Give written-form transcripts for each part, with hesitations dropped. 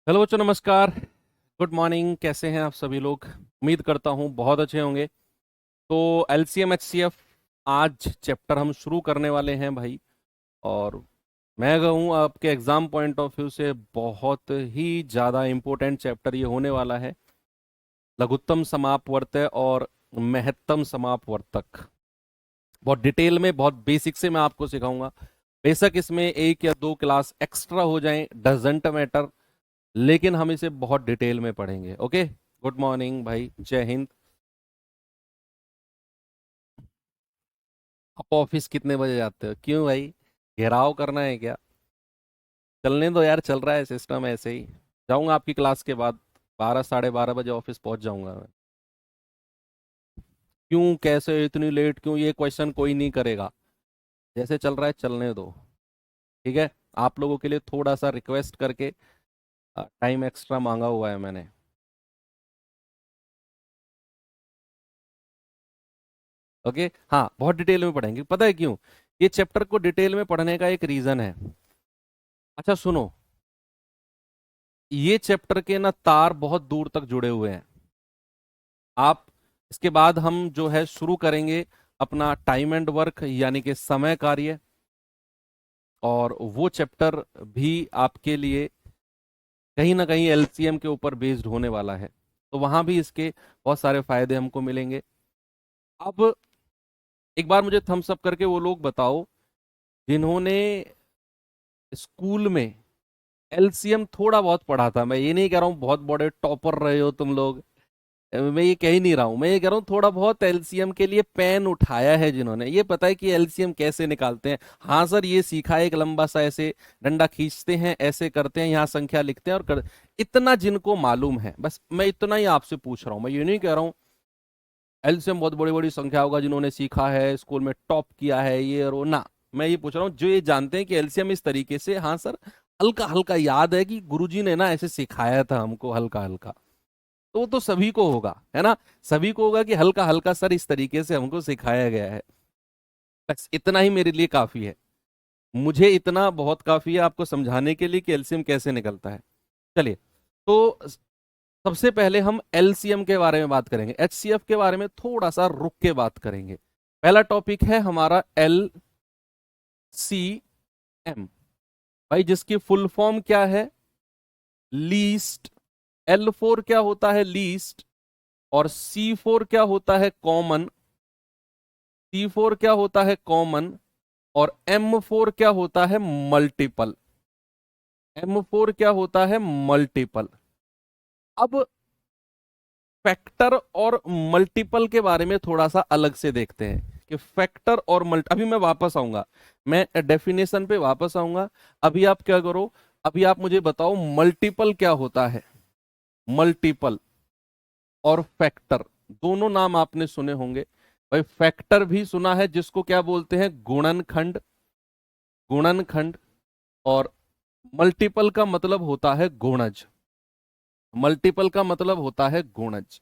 Hello बच्चों, नमस्कार। Good morning. कैसे हैं आप सभी लोग? उम्मीद करता हूँ बहुत अच्छे होंगे। तो एलसीएम एचसीएफ आज चैप्टर हम शुरू करने वाले हैं भाई। और मैं कहूँ आपके एग्जाम पॉइंट ऑफ व्यू से बहुत ही ज़्यादा इम्पोर्टेंट चैप्टर ये होने वाला है। लघुत्तम समापवर्त्य और महत्तम समापवर्तक। बहुत डिटेल में, बहुत बेसिक से मैं आपको सिखाऊंगा। बेशक इसमें एक या दो क्लास एक्स्ट्रा हो जाएं, डजेंट मैटर, लेकिन हम इसे बहुत डिटेल में पढ़ेंगे। ओके। गुड मॉर्निंग भाई, जय हिंद। आप ऑफिस कितने बजे जाते हो? क्यों भाई, घेराव करना है क्या? चलने दो यार, चल रहा है सिस्टम ऐसे ही। जाऊंगा आपकी क्लास के बाद, 12 साढ़े 12 बजे ऑफिस पहुंच जाऊंगा मैं। क्यों, कैसे इतनी लेट क्यों, ये क्वेश्चन कोई नहीं करेगा। जैसे चल रहा है चलने दो। ठीक है। आप लोगों के लिए थोड़ा सा रिक्वेस्ट करके टाइम एक्स्ट्रा मांगा हुआ है मैंने। ओके। हाँ, बहुत डिटेल में पढ़ेंगे। पता है क्यों? ये चैप्टर को डिटेल में पढ़ने का एक रीजन है। अच्छा सुनो, ये चैप्टर के ना तार बहुत दूर तक जुड़े हुए हैं। आप, इसके बाद हम जो है शुरू करेंगे अपना टाइम एंड वर्क यानी कि समय कार्य। और वो चैप्टर भी आपके लिए कहीं ना कहीं एलसीएम के ऊपर बेस्ड होने वाला है। तो वहां भी इसके बहुत सारे फायदे हमको मिलेंगे। अब एक बार मुझे थम्स अप करके वो लोग बताओ जिन्होंने स्कूल में एलसीएम थोड़ा बहुत पढ़ा था। मैं ये नहीं कह रहा हूँ बहुत बड़े टॉपर रहे हो तुम लोग, मैं ये कह ही नहीं रहा हूं। मैं ये कह रहा हूँ थोड़ा बहुत एलसीएम के लिए पेन उठाया है, जिन्होंने ये पता है कि एलसीएम कैसे निकालते हैं। हाँ सर, ये सीखा है, एक लंबा सा ऐसे डंडा खींचते हैं, ऐसे करते हैं, यहाँ संख्या लिखते हैं और इतना जिनको मालूम है, बस मैं इतना ही आपसे पूछ रहा हूँ। मैं ये नहीं कह रहा हूँ एलसीएम बहुत बड़ी बड़ी संख्या होगा जिन्होंने सीखा है, स्कूल में टॉप किया है, ये और वो ना। मैं ये पूछ रहा हूँ जो ये जानते हैं कि एलसीएम इस तरीके से, हाँ सर, हल्का हल्का याद है कि गुरुजी ने ना ऐसे सिखाया था हमको हल्का हल्का। तो वो तो सभी को होगा, है ना? सभी को होगा कि हल्का हल्का सर इस तरीके से हमको सिखाया गया है। बस इतना ही मेरे लिए काफी है। मुझे इतना बहुत काफी है आपको समझाने के लिए कि एलसीएम कैसे निकलता है। चलिए, तो सबसे पहले हम एलसीएम के बारे में बात करेंगे। एचसीएफ के बारे में थोड़ा सा रुक के बात करेंगे। पहला टॉपिक है हमारा एल सी एम। भाई जिसकी फुल फॉर्म क्या है? लीस्ट। L4 क्या होता है? लीस्ट। और C4 क्या होता है? कॉमन। C4 क्या होता है? कॉमन। और M4 क्या होता है? मल्टीपल। M4 क्या होता है? मल्टीपल। अब फैक्टर और मल्टीपल के बारे में थोड़ा सा अलग से देखते हैं कि फैक्टर और मल्टी, अभी मैं वापस आऊंगा, मैं डेफिनेशन पे वापस आऊंगा। अभी आप क्या करो, अभी आप मुझे बताओ मल्टीपल क्या होता है। मल्टीपल और फैक्टर, दोनों नाम आपने सुने होंगे। भाई फैक्टर भी सुना है जिसको क्या बोलते हैं? गुणनखंड। गुणनखंड। और मल्टीपल का मतलब होता है गुणज। मल्टीपल का मतलब होता है गुणज।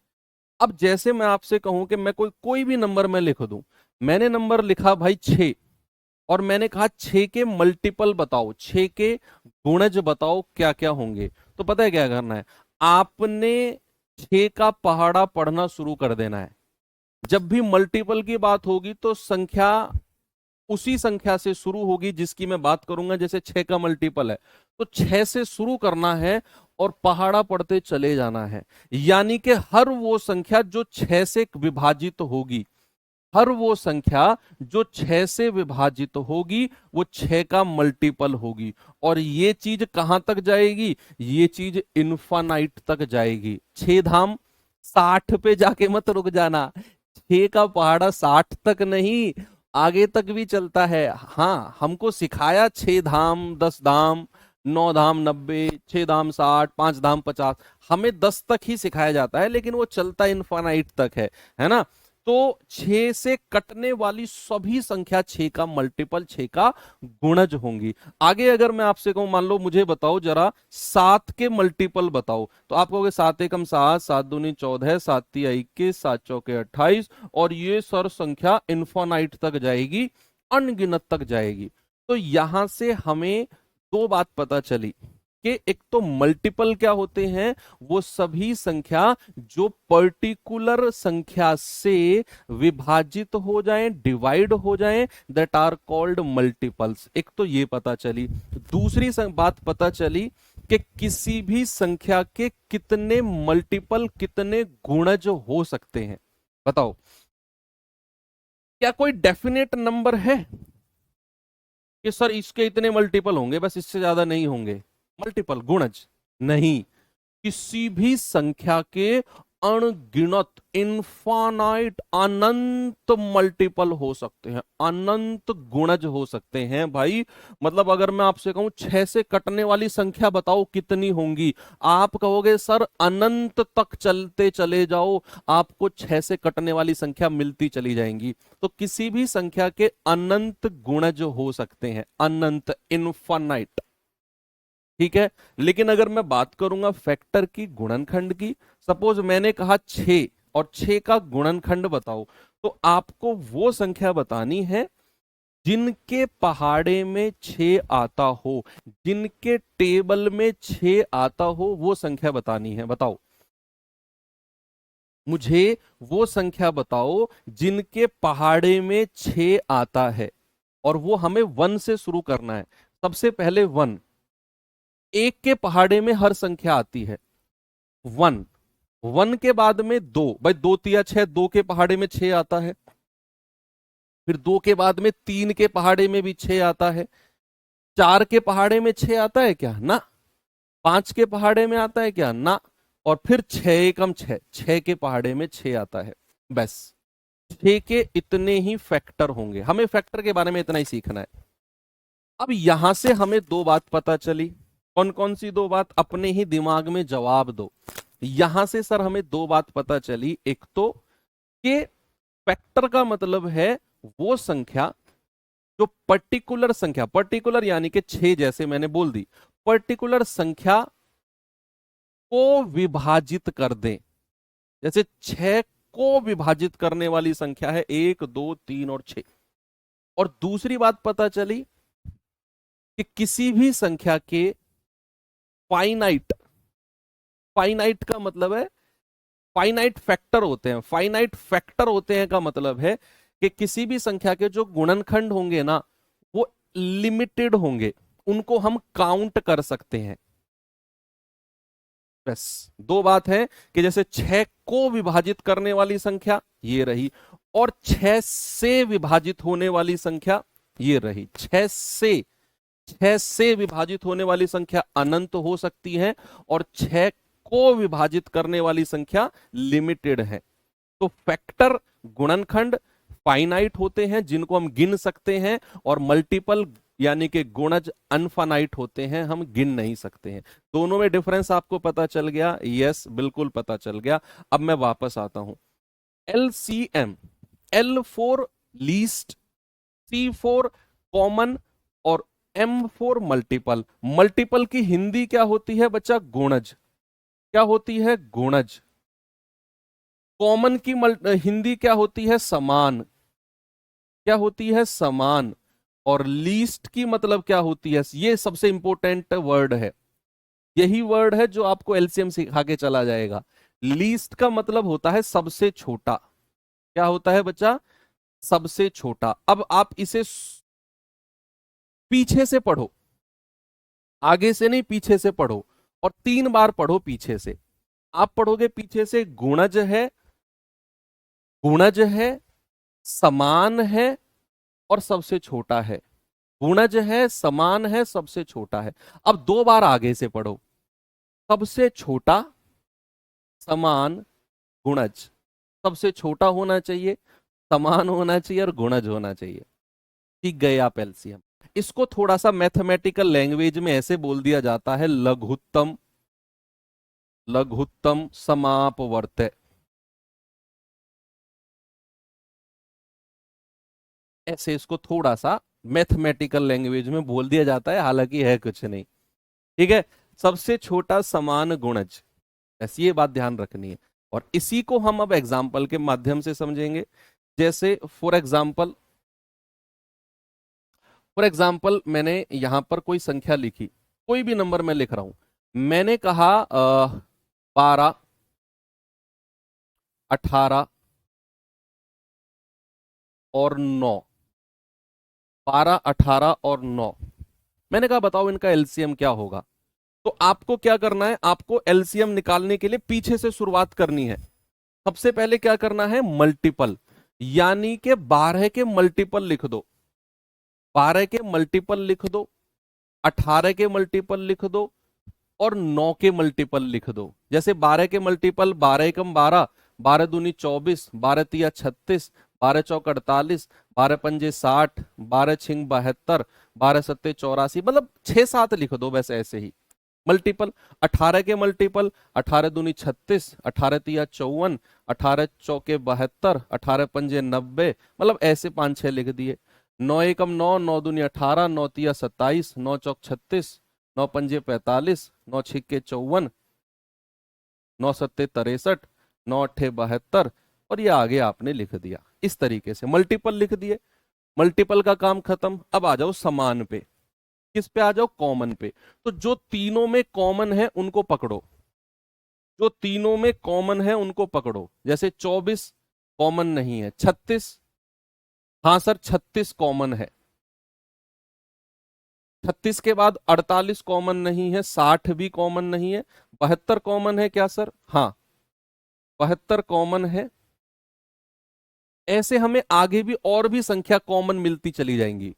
अब जैसे मैं आपसे कहूं कि मैं कोई कोई भी नंबर में लिख दूं। मैंने नंबर लिखा भाई 6, और मैंने कहा 6 के मल्टीपल बताओ, 6 के गुणज बताओ क्या क्या होंगे। तो पता है क्या करना है? आपने 6 का पहाड़ा पढ़ना शुरू कर देना है। जब भी मल्टीपल की बात होगी तो संख्या उसी संख्या से शुरू होगी जिसकी मैं बात करूंगा। जैसे 6 का मल्टीपल है तो 6 से शुरू करना है और पहाड़ा पढ़ते चले जाना है। यानी कि हर वो संख्या जो 6 से विभाजित होगी, हर वो संख्या जो 6 से विभाजित होगी वो 6 का मल्टीपल होगी। और ये चीज कहां तक जाएगी? ये चीज इन्फानाइट तक जाएगी। 6 धाम 60 पे जाके मत रुक जाना। 6 का पहाड़ा 60 तक नहीं, आगे तक भी चलता है। हाँ, हमको सिखाया 6 धाम 10 धाम, 9 धाम 90, 6 धाम 60, 5 धाम 50। हमें 10 तक ही सिखाया जाता है, लेकिन वो चलता इनफाइनाइट तक है ना? तो 6 से कटने वाली सभी संख्या 6 का मल्टीपल, 6 का गुणज होंगी। आगे अगर मैं आपसे कहूं, मान लो मुझे बताओ जरा 7 के मल्टीपल बताओ, तो आप कहोगे 7 एकम 7, 7 दूनी 14, 7 तिया 21, 7 चौके 28। और ये सर संख्या इन्फोनाइट तक जाएगी, अनगिनत तक जाएगी। तो यहां से हमें दो बात पता चली। के एक तो मल्टीपल क्या होते हैं, वो सभी संख्या जो पर्टिकुलर संख्या से विभाजित हो जाएं, डिवाइड हो जाएं, दैट आर कॉल्ड मल्टीपल्स। एक तो ये पता चली। दूसरी बात पता चली कि किसी भी संख्या के कितने मल्टीपल, कितने गुणज हो सकते हैं। बताओ, क्या कोई डेफिनेट नंबर है कि सर इसके इतने मल्टीपल होंगे, बस इससे ज्यादा नहीं होंगे? मल्टीपल, गुणज नहीं। किसी भी संख्या के अनगिनत, इनफानाइट, अनंत मल्टीपल हो सकते हैं, अनंत गुणज हो सकते हैं भाई। मतलब अगर मैं आपसे कहूं 6 से कटने वाली संख्या बताओ कितनी होंगी, आप कहोगे सर अनंत तक चलते चले जाओ, आपको 6 से कटने वाली संख्या मिलती चली जाएंगी। तो किसी भी संख्या के अनंत गुणज हो सकते हैं, अनंत, इनफानाइट। ठीक है, लेकिन अगर मैं बात करूंगा फैक्टर की, गुणनखंड की, सपोज मैंने कहा 6 और 6 का गुणनखंड बताओ, तो आपको वो संख्या बतानी है जिनके पहाड़े में 6 आता हो, जिनके टेबल में 6 आता हो, वो संख्या बतानी है। बताओ मुझे, वो संख्या बताओ जिनके पहाड़े में 6 आता है, और वो हमें 1 से शुरू करना है। सबसे पहले 1, एक के पहाड़े में हर संख्या आती है 1, 1 के बाद में 2, भाई 2 तिया 6, 2 के पहाड़े में 6 आता है। फिर 2 के बाद में 3 के पहाड़े में भी 6 आता है। 4 के पहाड़े में 6 आता है क्या? ना। 5 के पहाड़े में आता है क्या? ना। और फिर 6 एकम 6, 6 के पहाड़े में 6 आता है। बस 6 के इतने ही फैक्टर होंगे, हमें फैक्टर के बारे में इतना ही सीखना है। अब यहां से हमें दो बात पता चली। कौन कौन सी दो बात? अपने ही दिमाग में जवाब दो। यहां से सर हमें दो बात पता चली। एक तो कि फैक्टर का मतलब है वो संख्या जो पर्टिकुलर संख्या, पर्टिकुलर यानी कि 6 जैसे मैंने बोल दी, पर्टिकुलर संख्या को विभाजित कर दें। जैसे 6 को विभाजित करने वाली संख्या है 1, 2, 3 और 6। और दूसरी बात पता चली कि किसी भी संख्या के फाइनाइट, फाइनाइट का मतलब है फाइनाइट फैक्टर होते हैं। फाइनाइट फैक्टर होते हैं का मतलब है कि किसी भी संख्या के जो गुणनखंड होंगे ना, वो लिमिटेड होंगे, उनको हम काउंट कर सकते हैं। बस दो बात है कि जैसे 6 को विभाजित करने वाली संख्या ये रही, और 6 से विभाजित होने वाली संख्या ये रही। 6 से विभाजित होने वाली संख्या अनंत हो सकती है, और 6 को विभाजित करने वाली संख्या लिमिटेड है। तो फैक्टर, गुणनखंड फाइनाइट होते हैं जिनको हम गिन सकते हैं, और मल्टीपल यानी कि गुणज अनफाइनाइट होते हैं, हम गिन नहीं सकते हैं। दोनों में डिफरेंस आपको पता चल गया? यस, बिल्कुल पता चल गया। अब मैं वापस आता हूं। LCM, L for least, C for common, और M फॉर मल्टीपल। मल्टीपल की हिंदी क्या होती है बच्चा? गुणज। क्या होती है? गुणज। कॉमन की हिंदी क्या होती है? समान। क्या होती है? समान। और लीस्ट की मतलब क्या होती है? ये सबसे इंपॉर्टेंट वर्ड है, यही वर्ड है जो आपको एलसीएम सिखा के चला जाएगा। लीस्ट का मतलब होता है सबसे छोटा। क्या होता है बच्चा? सबसे छोटा। अब आप इसे पीछे से पढ़ो, आगे से नहीं, पीछे से पढ़ो, और 3 बार पढ़ो पीछे से। आप पढ़ोगे पीछे से, गुणज है, गुणज है, समान है, और सबसे छोटा है। गुणज है, समान है, सबसे छोटा है। अब 2 बार आगे से पढ़ो, सबसे छोटा, समान, गुणज। सबसे छोटा होना चाहिए, समान होना चाहिए, और गुणज होना चाहिए। ठीक गए आप एलसीएम। इसको थोड़ा सा मैथमेटिकल लैंग्वेज में ऐसे बोल दिया जाता है, लघुत्तम, लघुत्तम समापवर्त्य। ऐसे इसको थोड़ा सा मैथमेटिकल लैंग्वेज में बोल दिया जाता है, हालांकि है कुछ नहीं। ठीक है, सबसे छोटा समान गुणज, ऐसी ये बात ध्यान रखनी है। और इसी को हम अब एग्जाम्पल के माध्यम से समझेंगे। जैसे फॉर एग्जाम्पल मैंने यहां पर कोई संख्या लिखी, कोई भी नंबर मैं लिख रहा हूं, मैंने कहा 12, 18 और 9। 12, 18 और 9। मैंने कहा बताओ इनका एलसीएम क्या होगा। तो आपको क्या करना है, आपको एलसीएम निकालने के लिए पीछे से शुरुआत करनी है। सबसे पहले क्या करना है, मल्टीपल, यानी कि 12 के मल्टीपल लिख दो। 12 के मल्टीपल लिख दो, 18 के मल्टीपल लिख दो और 9 के मल्टीपल लिख दो। जैसे 12 के मल्टीपल, 12 एकम 12, 12 दूनी 24, 12 तिया 36, 12 चौक 48, 12 पंजे 60, 12 छिंग 72, 12 सत्ते 84, मतलब 6-7 लिख दो बस ऐसे ही मल्टीपल। 18 के मल्टीपल, 18 दूनी 36, 18 तिया 54, 18 चौके 72, 18 पंजे 90, मतलब ऐसे 5-6 लिख दिए। 9 एकम 9, 9 दूनी 18, 9 तिया 27, 9 चौक 36, 9 पंजे 45, 9 छिक्के 54, 9 सत्ते 63, 9 अट्ठे 72, और ये आगे आपने लिख दिया। इस तरीके से मल्टीपल लिख दिए। मल्टीपल का काम खत्म। अब आ जाओ समान पे। किस पे आ जाओ, कॉमन पे। तो जो तीनों में कॉमन है उनको पकड़ो, जो तीनों में कॉमन है उनको पकड़ो। जैसे 24 कॉमन नहीं है, 36, हाँ सर 36 कॉमन है। 36 के बाद 48 कॉमन नहीं है, 60 भी कॉमन नहीं है, 72 कॉमन है क्या सर, हाँ 72 कॉमन है। ऐसे हमें आगे भी और भी संख्या कॉमन मिलती चली जाएंगी।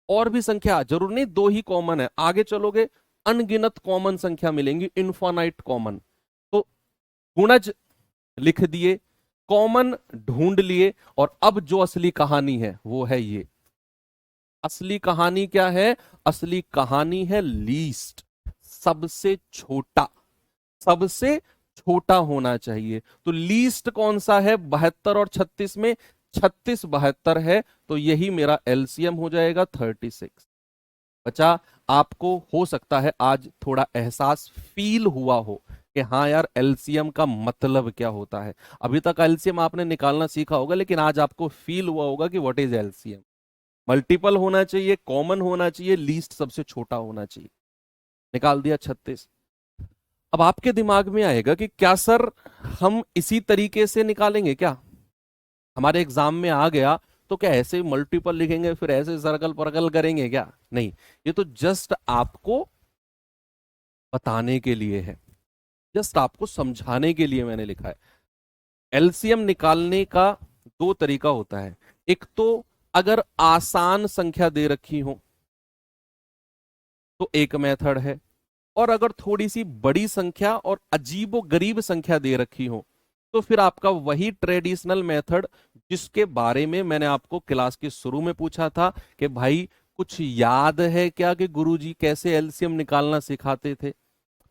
और भी संख्या, जरूर नहीं दो ही कॉमन है, आगे चलोगे अनगिनत कॉमन संख्या मिलेंगी, इनफाइनाइट कॉमन। तो गुणज लिख दिए, कॉमन ढूंढ लिए, और अब जो असली कहानी है वो है ये। असली कहानी क्या है, असली कहानी है लीस्ट, सबसे छोटा। सबसे छोटा होना चाहिए। तो लीस्ट कौन सा है, 72 और 36 में, 36 72 है, तो यही मेरा एलसीएम हो जाएगा 36। बचा, आपको हो सकता है आज थोड़ा एहसास फील हुआ हो कि हाँ यार एलसीएम का मतलब क्या होता है। अभी तक एलसीएम आपने निकालना सीखा होगा, लेकिन आज आपको फील हुआ होगा कि व्हाट इज एलसीएम। मल्टीपल होना चाहिए, कॉमन होना चाहिए, लीस्ट सबसे छोटा होना चाहिए। निकाल दिया 36। अब आपके दिमाग में आएगा कि क्या सर हम इसी तरीके से निकालेंगे क्या, हमारे एग्जाम में आ गया तो क्या ऐसे मल्टीपल लिखेंगे फिर ऐसे सर्कल परकल करेंगे क्या, नहीं। ये तो जस्ट आपको बताने के लिए है, जस्ट आपको समझाने के लिए मैंने लिखा है। एलसीएम निकालने का दो तरीका होता है। एक तो अगर आसान संख्या दे रखी हो तो एक मेथड है, और अगर थोड़ी सी बड़ी संख्या और अजीबो गरीब संख्या दे रखी हो तो फिर आपका वही ट्रेडिशनल मेथड जिसके बारे में मैंने आपको क्लास के शुरू में पूछा था कि भाई कुछ याद है क्या कि गुरुजी कैसे एलसीएम निकालना सिखाते थे,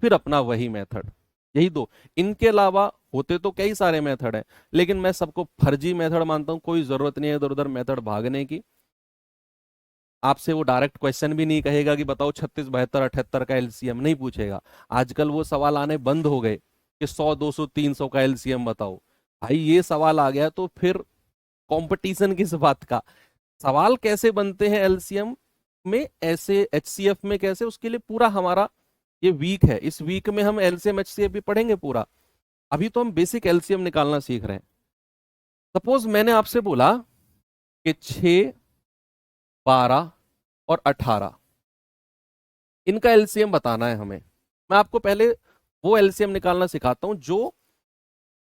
फिर अपना वही मेथड। यही दो, इनके अलावा होते तो कई सारे मेथड हैं, लेकिन मैं सबको फर्जी मेथड मानता हूं। कोई जरूरत नहीं है इधर उधर मेथड भागने की। आपसे वो डायरेक्ट क्वेश्चन भी नहीं कहेगा कि बताओ 36 72 78 का एलसीएम, नहीं पूछेगा। आजकल वो सवाल आने बंद हो गए कि 100 200 300 का एलसीएम बताओ। भाई ये सवाल आ गया तो फिर कंपटीशन किस बात का। सवाल कैसे बनते हैं एलसीएम में, ऐसे एचसीएफ में कैसे, उसके लिए पूरा हमारा ये वीक है। इस वीक में हम एलसीएम एचसीएफ भी पढ़ेंगे पूरा। अभी तो हम बेसिक एलसीएम निकालना सीख रहे हैं। सपोज मैंने आपसे बोला कि 6 12 और 18, इनका एलसीएम बताना है हमें। मैं आपको पहले वो एलसीएम निकालना सिखाता हूं जो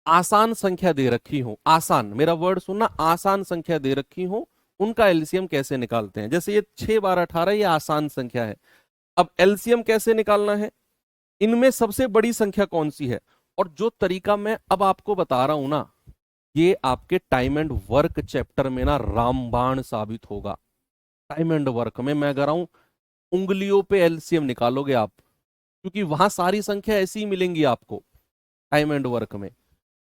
आसान संख्या दे रखी हो। आसान, मेरा वर्ड सुनना, आसान संख्या दे रखी हो उनका एलसीएम कैसे निकालते हैं। जैसे ये 6 12 18 ये आसान संख्या है। अब एलसीएम कैसे निकालना है, इनमें सबसे बड़ी संख्या कौन सी है, और जो तरीका मैं अब आपको बता रहा हूं ना, ये आपके टाइम एंड वर्क चैप्टर में ना रामबाण साबित होगा। टाइम एंड वर्क में मैं कह रहा हूं उंगलियों पे एलसीएम निकालोगे आप, क्योंकि वहां सारी संख्या ऐसी ही मिलेंगी आपको टाइम एंड वर्क में।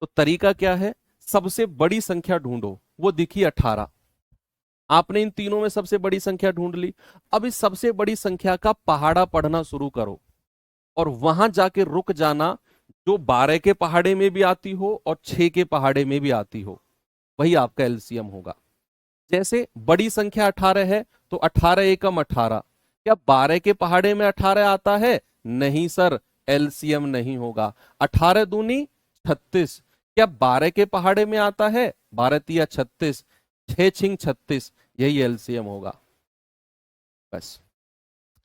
तो तरीका क्या है, सबसे बड़ी संख्या ढूंढो, वो दिखी 18। आपने इन तीनों में सबसे बड़ी संख्या ढूंढ ली। अब इस सबसे बड़ी संख्या का पहाड़ा पढ़ना शुरू करो और वहां जाके रुक जाना जो 12 के पहाड़े में भी आती हो और 6 के पहाड़े में भी आती हो, वही आपका एलसीएम होगा। जैसे बड़ी संख्या 18 है तो 18 एकम 18, क्या 12 के पहाड़े में 18 आता है, नहीं सर, एलसीएम नहीं होगा। 18 दूनी 36, क्या 12 के पहाड़े में आता है? 12 तिया 36, 6 छिंग 36, यही एलसीएम होगा। बस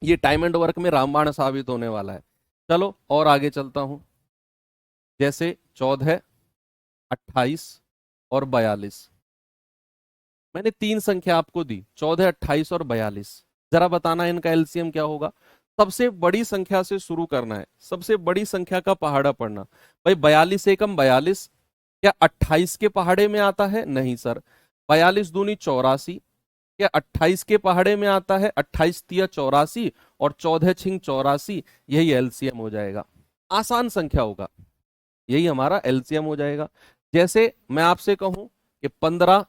ये टाइम एंड वर्क में रामबाण साबित होने वाला है। चलो और आगे चलता हूं। जैसे 14, 28 और 42, मैंने 3 संख्या आपको दी, 14, 28 और 42। जरा बताना इनका एलसीएम क्या होगा। सबसे बड़ी संख्या से शुरू करना है, सबसे बड़ी संख्या का पहाड़ा पढ़ना। भाई 42 एकम 42, क्या 28 के पहाड़े में आता है? नहीं सर। 42 दूनी 84, क्या 28 के पहाड़े में आता है? 28 तिया 84 और 14 छिंग 84, यही एलसीएम हो जाएगा। आसान संख्या होगा, यही हमारा एलसीएम हो जाएगा। जैसे मैं आपसे कहूं कि 15,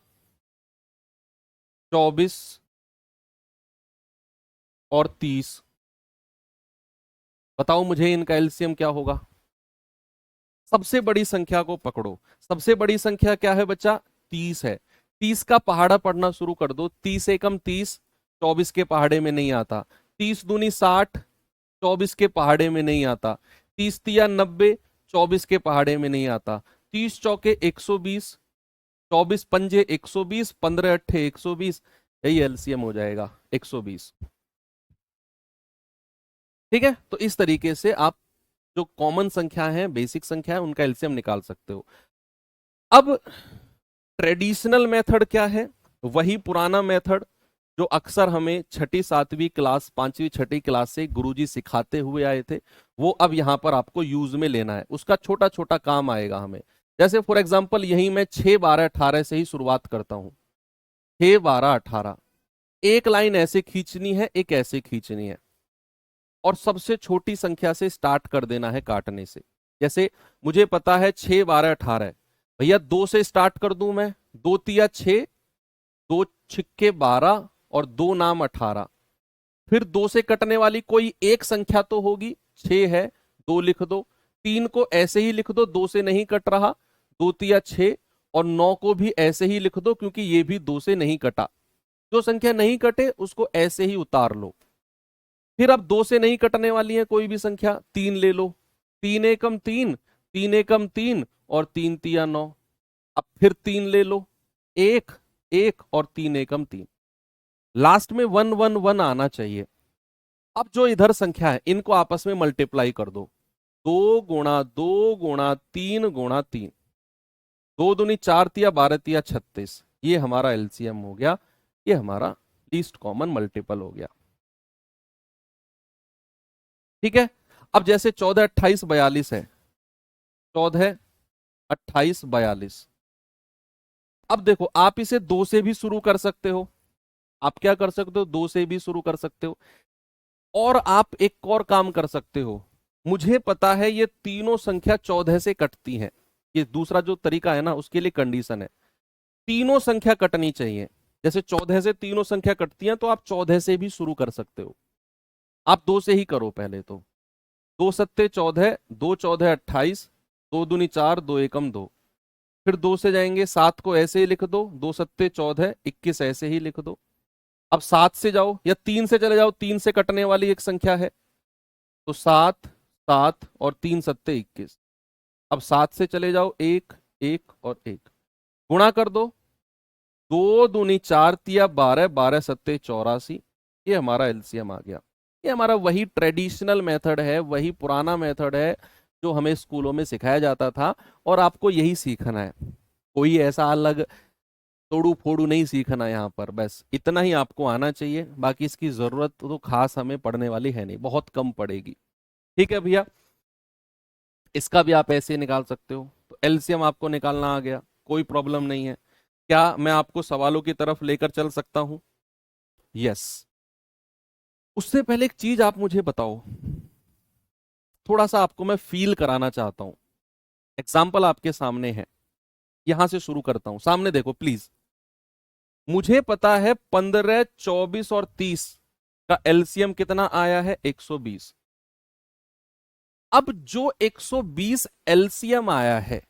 24 और 30, बताओ मुझे इनका एलसीएम क्या होगा। सबसे बड़ी संख्या को पकड़ो। सबसे बड़ी संख्या क्या है बच्चा? 30 है। 30 का पहाड़ा पढ़ना शुरू कर दो। 30 एकम 30, 24 के पहाड़े में नहीं आता। 30 दूनी 60, 24 के पहाड़े में नहीं आता। 30 तिया 90, 24 के पहाड़े में नहीं आता। 30 चौके 120, 24 पंजे 120, 15 अट्ठे 120, यही एलसीएम हो जाएगा 120। ठीक है, तो इस तरीके से आप जो कॉमन संख्या है, बेसिक संख्या है, उनका एलसीएम निकाल सकते हो। अब ट्रेडिशनल मेथड क्या है? वही पुराना मेथड जो अक्सर हमें छठी सातवीं क्लास, पांचवी छठी क्लास से गुरुजी सिखाते हुए आए थे, वो अब यहां पर आपको यूज में लेना है। उसका छोटा छोटा काम आएगा हमें। जैसे फॉर एग्जांपल यही मैं 6, 12, 18 से ही शुरुआत करता हूं। 6, 12, 18, एक लाइन ऐसे खींचनी है, एक ऐसे खींचनी है, और सबसे छोटी संख्या से स्टार्ट कर देना है काटने से। जैसे मुझे पता है 6, 12, 18, भैया 2 से स्टार्ट कर दूं मैं। 2 तिया 6, 2 छिक्के 12 और 2 नाम 18। फिर 2 से कटने वाली कोई एक संख्या तो होगी, 6 है, 2 लिख दो। 3 को ऐसे ही लिख दो, 2 से नहीं कट रहा, 2 तिया 6, और 9 को भी ऐसे ही लिख दो क्योंकि ये भी 2 से नहीं कटा। जो संख्या नहीं कटे उसको ऐसे ही उतार लो। फिर अब 2 से नहीं कटने वाली है कोई भी संख्या, 3 ले लो। 3 एकम 3, 3 एकम 3 और 3 तिया 9। अब फिर 3 ले लो, 1, 1 और 3 एकम 3। लास्ट में 1 1 1 आना चाहिए। अब जो इधर संख्या है इनको आपस में मल्टीप्लाई कर दो। 2 गुणा 2 गुणा 3 गुणा 3, 2 दूनी 4 तिया 12 तिया 36, ये हमारा एलसीएम हो गया। ये हमारा लीस्ट कॉमन मल्टीपल हो गया। ठीक है, अब जैसे 14, 28, 42 है। 14, 28, 42। अब देखो आप इसे 2 से भी शुरू कर सकते हो। आप क्या कर सकते हो? 2 से भी शुरू कर सकते हो। और आप एक और काम कर सकते हो। मुझे पता है ये तीनों संख्या 14 से कटती हैं। ये दूसरा जो तरीका है ना, उसके लिए कंडीशन है, तीनों संख्या कटनी चाहिए। जैसे 14 से तीनों संख्या कटती हैं तो आप 14 से भी शुरू कर सकते हो। आप 2 से ही करो पहले तो। 2 सत्ते 14, 2 14 28, 2 दूनी 4, 2 एकम 2। फिर 2 से जाएंगे, 7 को ऐसे ही लिख दो, 2 सत्ते 14, 21 ऐसे ही लिख दो। अब 7 से जाओ या 3 से चले जाओ, 3 से कटने वाली एक संख्या है तो 7, 7 और 3 सत्ते 21। अब 7 से चले जाओ, 1, 1 और 1, गुणा कर दो। 2 दूनी 4 तिया 12, 12 सत्ते 84, ये हमारा एलसीएम आ गया। ये हमारा वही ट्रेडिशनल मेथड है, वही पुराना मेथड है जो हमें स्कूलों में सिखाया जाता था, और आपको यही सीखना है। कोई ऐसा अलग तोड़ू फोड़ू नहीं सीखना यहाँ पर, बस इतना ही आपको आना चाहिए। बाकी इसकी जरूरत तो खास हमें पढ़ने वाली है नहीं, बहुत कम पड़ेगी। ठीक है भैया, इसका भी आप ऐसे निकाल सकते हो। तो एलसीएम आपको निकालना आ गया, कोई प्रॉब्लम नहीं है। क्या मैं आपको सवालों की तरफ लेकर चल सकता हूं? यस। उससे पहले एक चीज आप मुझे बताओ, थोड़ा सा आपको मैं फील कराना चाहता हूं। एग्जाम्पल आपके सामने है, यहां से शुरू करता हूं, सामने देखो प्लीज। मुझे पता है 15, 24 और 30 का एलसीएम कितना आया है? 120। अब जो 120 एलसीएम आया है,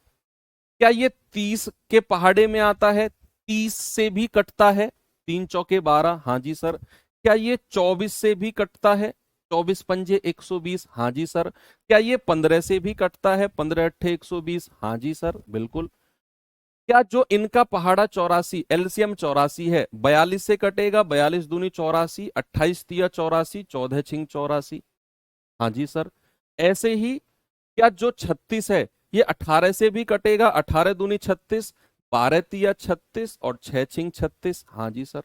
क्या ये 30 के पहाड़े में आता है? 30 से भी कटता है? 3 चौके 12, हाँ जी सर। क्या ये 24 से भी कटता है? 24 पंजे 120, हाँ जी सर। क्या ये 15 से भी कटता है? 15 अट्ठे 120, हाँ जी सर बिल्कुल। क्या जो इनका पहाड़ा 84 एलसीएम 84 है, 42 से कटेगा? 42 दूनी 84, 28 तिया 84, 14 छिंग 84, हाँ जी सर। ऐसे ही क्या जो 36 है ये 18 से भी कटेगा? 18 दूनी 36, 12 तिया 36 और 6 छिंग 36, हाँ जी सर।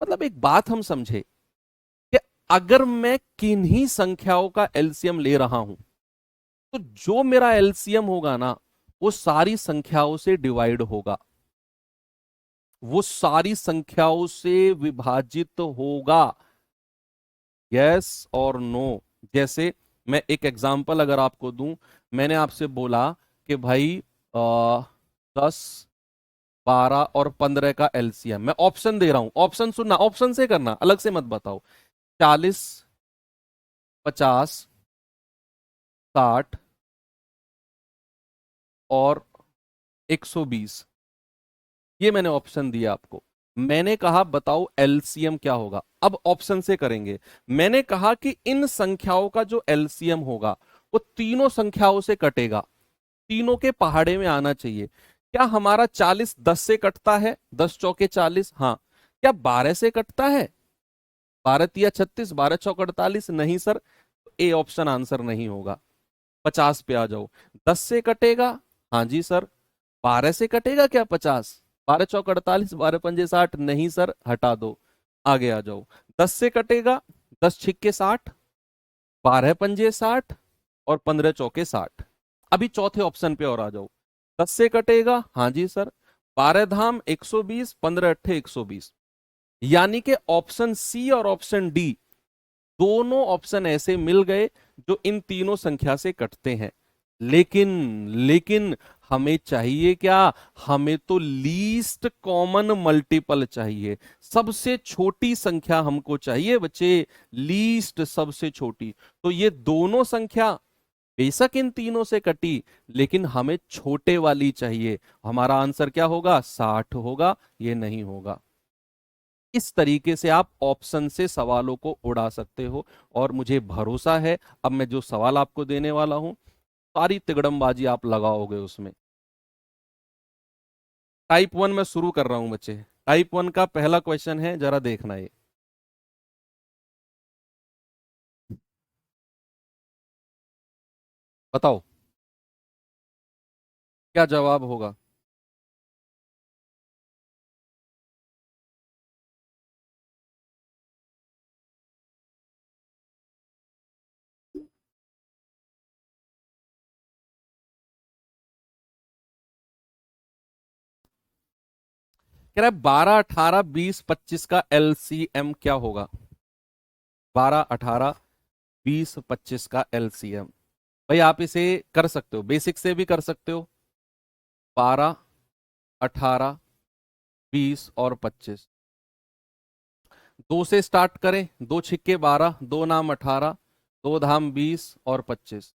मतलब एक बात हम समझे कि अगर मैं किन्हीं संख्याओं का एलसीएम ले रहा हूं तो जो मेरा एलसीएम होगा ना वो सारी संख्याओं से डिवाइड होगा, वो सारी संख्याओं से विभाजित होगा। यस और नो। जैसे मैं एक एग्जांपल अगर आपको दूं, मैंने आपसे बोला कि भाई 10, 12 और 15 का एलसीएम, मैं ऑप्शन दे रहा हूं, ऑप्शन सुनना, ऑप्शन से करना, अलग से मत बताओ। 40, 50, 60 और 120, ये मैंने ऑप्शन दिया आपको। मैंने कहा बताओ एलसीएम क्या होगा। अब ऑप्शन से करेंगे। मैंने कहा कि इन संख्याओं का जो एलसीएम होगा वो तीनों संख्याओं से कटेगा, तीनों के पहाड़े में आना चाहिए। क्या हमारा 40 10 से कटता है? 10 चौके 40, हाँ। क्या 12 से कटता है? 12 तिया 36, 12 चौक 48, नहीं सर। ए ऑप्शन आंसर नहीं होगा। 50 पे आ जाओ। 10 से कटेगा? हाँ जी सर। 12 से कटेगा क्या 50? 12 चौक 48, 12 पंजे 60, नहीं सर, हटा दो। आगे आ जाओ। 10 से कटेगा? 10 छिक्के 60, 12 पंजे 60 और 15 चौके 60। अभी चौथे ऑप्शन पे और आ जाओ। 10 से कटेगा? हाँ जी सर। 12 धाम 120, 15 अट्ठे 120। यानी कि ऑप्शन सी और ऑप्शन डी दोनों ऑप्शन ऐसे मिल गए जो इन तीनों संख्या से कटते हैं। लेकिन लेकिन हमें चाहिए क्या? हमें तो लीस्ट कॉमन मल्टीपल चाहिए, सबसे छोटी संख्या हमको चाहिए बच्चे, लीस्ट सबसे छोटी। तो ये दोनों संख्या बेशक इन तीनों से कटी, लेकिन हमें छोटे वाली चाहिए। हमारा आंसर क्या होगा? 60 होगा, ये नहीं होगा। इस तरीके से आप ऑप्शन से सवालों को उड़ा सकते हो। और मुझे भरोसा है अब मैं जो सवाल आपको देने वाला हूं सारी तिगड़मबाजी आप लगाओगे उसमें। टाइप 1 में शुरू कर रहा हूं बच्चे। टाइप 1 का पहला क्वेश्चन है, जरा देखना ये। बताओ क्या जवाब होगा। कह रहा है 12 18 20 25 का एलसीएम क्या होगा? 12 18 20 25 का एलसीएम। भाई आप इसे कर सकते हो, बेसिक से भी कर सकते हो। 12 18 20 और 25। दो से स्टार्ट करें, दो छिक्के 12, दो नाम 18, दो धाम 20 और 25।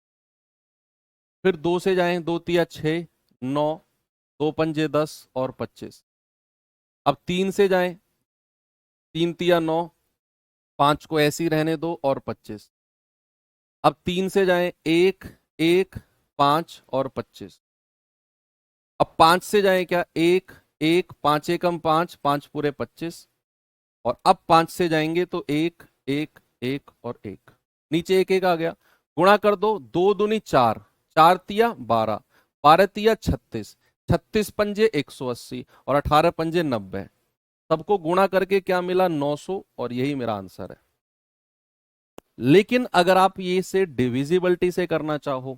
फिर दो से जाएं, दो तिया 6 9, दो पंजे 10 और 25। अब तीन से जाएं, तीन तिया 9, पांच को ऐसे ही रहने दो और 25। अब तीन से जाएं, एक एक 5 और 25। अब पांच से जाएं, क्या एक एक, पांच एकम 5, पांच पूरे 25। और अब पांच से जाएंगे तो एक एक एक और एक, नीचे एक एक आ गया। गुणा कर दो, दो दूनी 4, 4 तिया 12, 12 तिया 36, 36 पंजे 180 और 18 पंजे 90। सबको गुणा करके क्या मिला? 900, और यही मेरा आंसर है। लेकिन अगर आप ये से डिविजिबिलिटी से करना चाहो,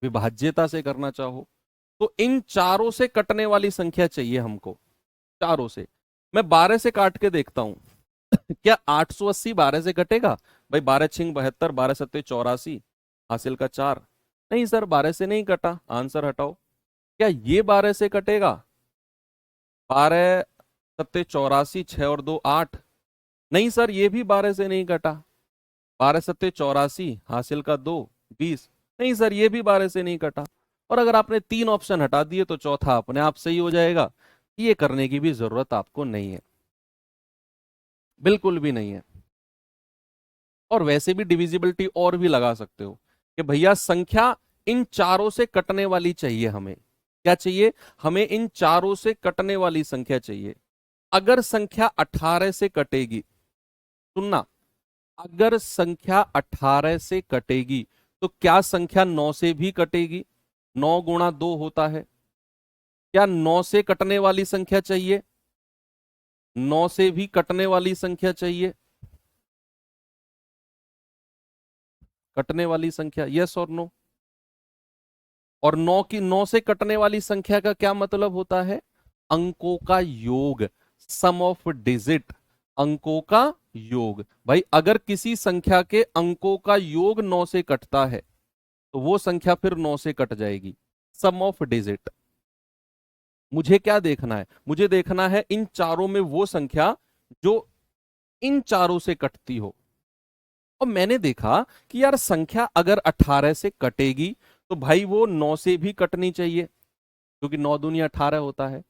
विभाज्यता से करना चाहो, तो इन चारों से कटने वाली संख्या चाहिए हमको, चारों से। मैं 12 से काट के देखता हूं क्या 880 12 से कटेगा? भाई 12 छिंग 72, 12 सत्ते 84, हासिल का 4। नहीं सर 12 से नहीं कटा, आंसर हटाओ। क्या ये 12 से कटेगा? 12 सत्ते 84, 6 और 2 8। नहीं सर ये भी 12 से नहीं कटा। 12 सत्ते 84, हासिल का 2 20। नहीं सर ये भी 12 से नहीं कटा। और अगर आपने तीन ऑप्शन हटा दिए तो चौथा अपने आप सही हो जाएगा। ये करने की भी जरूरत आपको नहीं है, बिल्कुल भी नहीं है। और वैसे भी डिविजिबिलिटी और भी लगा सकते हो कि भैया संख्या इन चारों से कटने वाली चाहिए हमें। क्या चाहिए? हमें इन चारों से कटने वाली संख्या चाहिए। अगर संख्या 18 से कटेगी, सुनना, अगर संख्या 18 से कटेगी तो क्या संख्या 9 से भी कटेगी? 9 गुणा 2 होता है। क्या 9 से कटने वाली संख्या चाहिए? 9 से भी कटने वाली संख्या चाहिए। कटने वाली संख्या, यस और नो? और 9 से कटने वाली संख्या का क्या मतलब होता है? अंकों का योग, सम ऑफ डिजिट, अंकों का योग। भाई अगर किसी संख्या के अंकों का योग 9 से कटता है तो वो संख्या फिर 9 से कट जाएगी, सम ऑफ डिजिट। मुझे क्या देखना है? मुझे देखना है इन चारों में वो संख्या जो इन चारों से कटती हो। और मैंने देखा कि यार संख्या अगर 18 से कटेगी तो भाई वो 9 से भी कटनी चाहिए, क्योंकि 9 दूनी 18 होता है।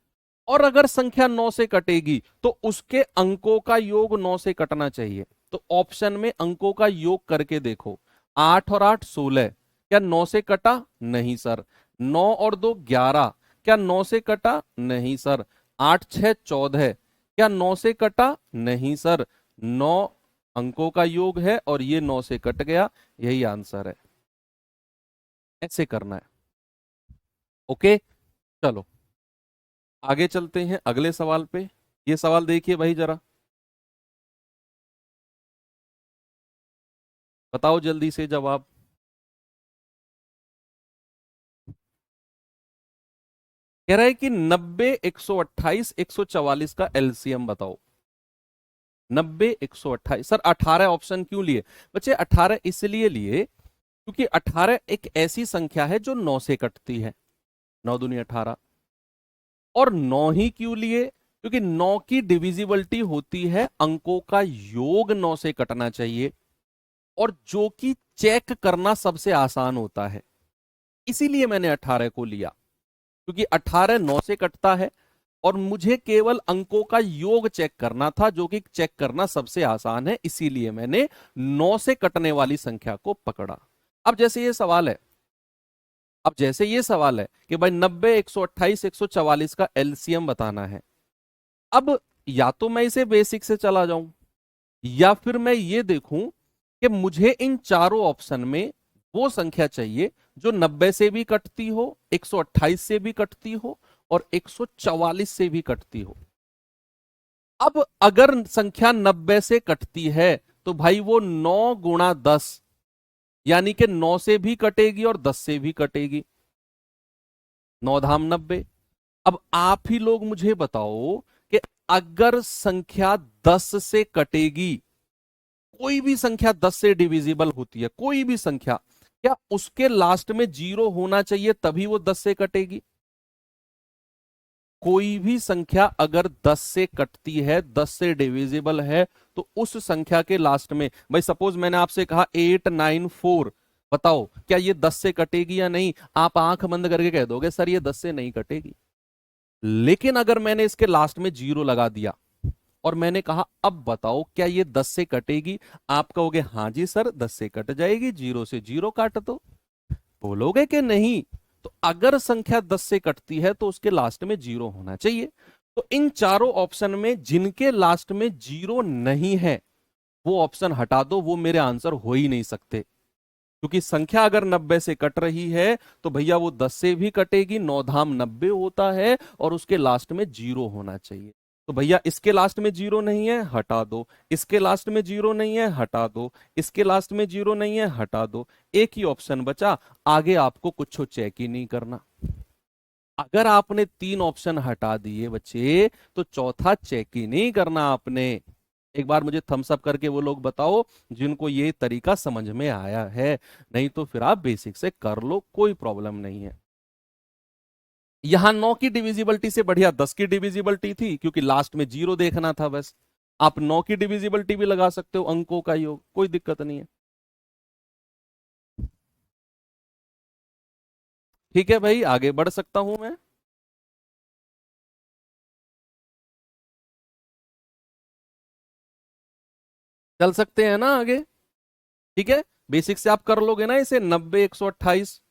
और अगर संख्या 9 से कटेगी तो उसके अंकों का योग 9 से कटना चाहिए। तो ऑप्शन में अंकों का योग करके देखो, 8 और 8 16, क्या 9 से कटा? नहीं सर। 9 और 2 11, क्या 9 से कटा? नहीं सर। 8 6 14, क्या 9 से कटा? नहीं सर। 9 अंकों का योग है और ये 9 से कट गया, यही आंसर है। ऐसे करना है। ओके, चलो आगे चलते हैं अगले सवाल पे। ये सवाल देखिए भाई जरा, बताओ जल्दी से जवाब। कह रहा है कि 90, 128, 144 का एलसीएम बताओ। 90, 128, सर 18 ऑप्शन क्यों लिए? बच्चे 18 इसलिए लिए क्योंकि 18 एक ऐसी संख्या है जो 9 से कटती है, 9 दूनी 18। और 9 ही क्यों लिए? क्योंकि 9 की डिविजिबिलिटी होती है अंकों का योग 9 से कटना चाहिए, और जो कि चेक करना सबसे आसान होता है। इसीलिए मैंने 18 को लिया, क्योंकि 18 9 से कटता है और मुझे केवल अंकों का योग चेक करना था, जो कि चेक करना सबसे आसान है। इसीलिए मैंने 9 से कटने वाली संख्या को पकड़ा। अब जैसे ये सवाल है, अब जैसे ये सवाल है कि भाई 90, 128, 144 का एलसीएम बताना है। अब या तो मैं इसे बेसिक से चला जाऊं, या फिर मैं ये देखूं कि मुझे इन चारों ऑप्शन में वो संख्या चाहिए जो 90 से भी कटती हो, 128 से भी कटती हो और 144 से भी कटती हो। अब अगर संख्या 90 से कटती है तो भाई वो 9 गुणा 10, यानी कि 9 से भी कटेगी और 10 से भी कटेगी। 9 धाम 90। अब आप ही लोग मुझे बताओ कि अगर संख्या 10 से कटेगी, कोई भी संख्या 10 से डिविजिबल होती है, कोई भी संख्या, क्या उसके लास्ट में जीरो होना चाहिए तभी वो 10 से कटेगी? कोई भी संख्या अगर 10 से कटती है, 10 से डिविजिबल है, तो उस संख्या के लास्ट में, भाई सपोज मैंने आपसे कहा 894, बताओ क्या ये 10 से कटेगी या नहीं? आप आंख बंद करके कह दोगे सर ये 10 से नहीं कटेगी। लेकिन अगर मैंने इसके लास्ट में जीरो लगा दिया और मैंने कहा अब बताओ क्या ये 10 से कटेगी, आप कहोगे हाँ जी सर 10 से कट जाएगी, जीरो से जीरो काट दो। बोलोगे कि नहीं? तो अगर संख्या 10 से कटती है तो उसके लास्ट में जीरो होना चाहिए। तो इन चारों ऑप्शन में जिनके लास्ट में जीरो नहीं है वो ऑप्शन हटा दो, वो मेरे आंसर हो ही नहीं सकते। क्योंकि संख्या अगर 90 से कट रही है तो भैया वो 10 से भी कटेगी, 9 धाम 90 होता है और उसके लास्ट में जीरो होना चाहिए। तो भैया इसके लास्ट में जीरो नहीं है, हटा दो। इसके लास्ट में जीरो नहीं है, हटा दो। इसके लास्ट में जीरो नहीं है, हटा दो। एक ही ऑप्शन बचा, आगे आपको कुछ चेक ही नहीं करना। अगर आपने तीन ऑप्शन हटा दिए बच्चे तो चौथा चेक ही नहीं करना आपने। एक बार मुझे थम्स अप करके वो लोग बताओ जिनको ये तरीका समझ में आया है, नहीं तो फिर आप बेसिक से कर लो, कोई प्रॉब्लम नहीं है। यहां 9 की डिविजिबिलिटी से बढ़िया 10 की डिविजिबिलिटी थी, क्योंकि लास्ट में जीरो देखना था बस। आप 9 की डिविजिबिलिटी भी लगा सकते हो, अंकों का योग, कोई दिक्कत नहीं है। ठीक है भाई, आगे बढ़ सकता हूं मैं? चल सकते हैं ना आगे? ठीक है, बेसिक से आप कर लोगे ना इसे, 90 128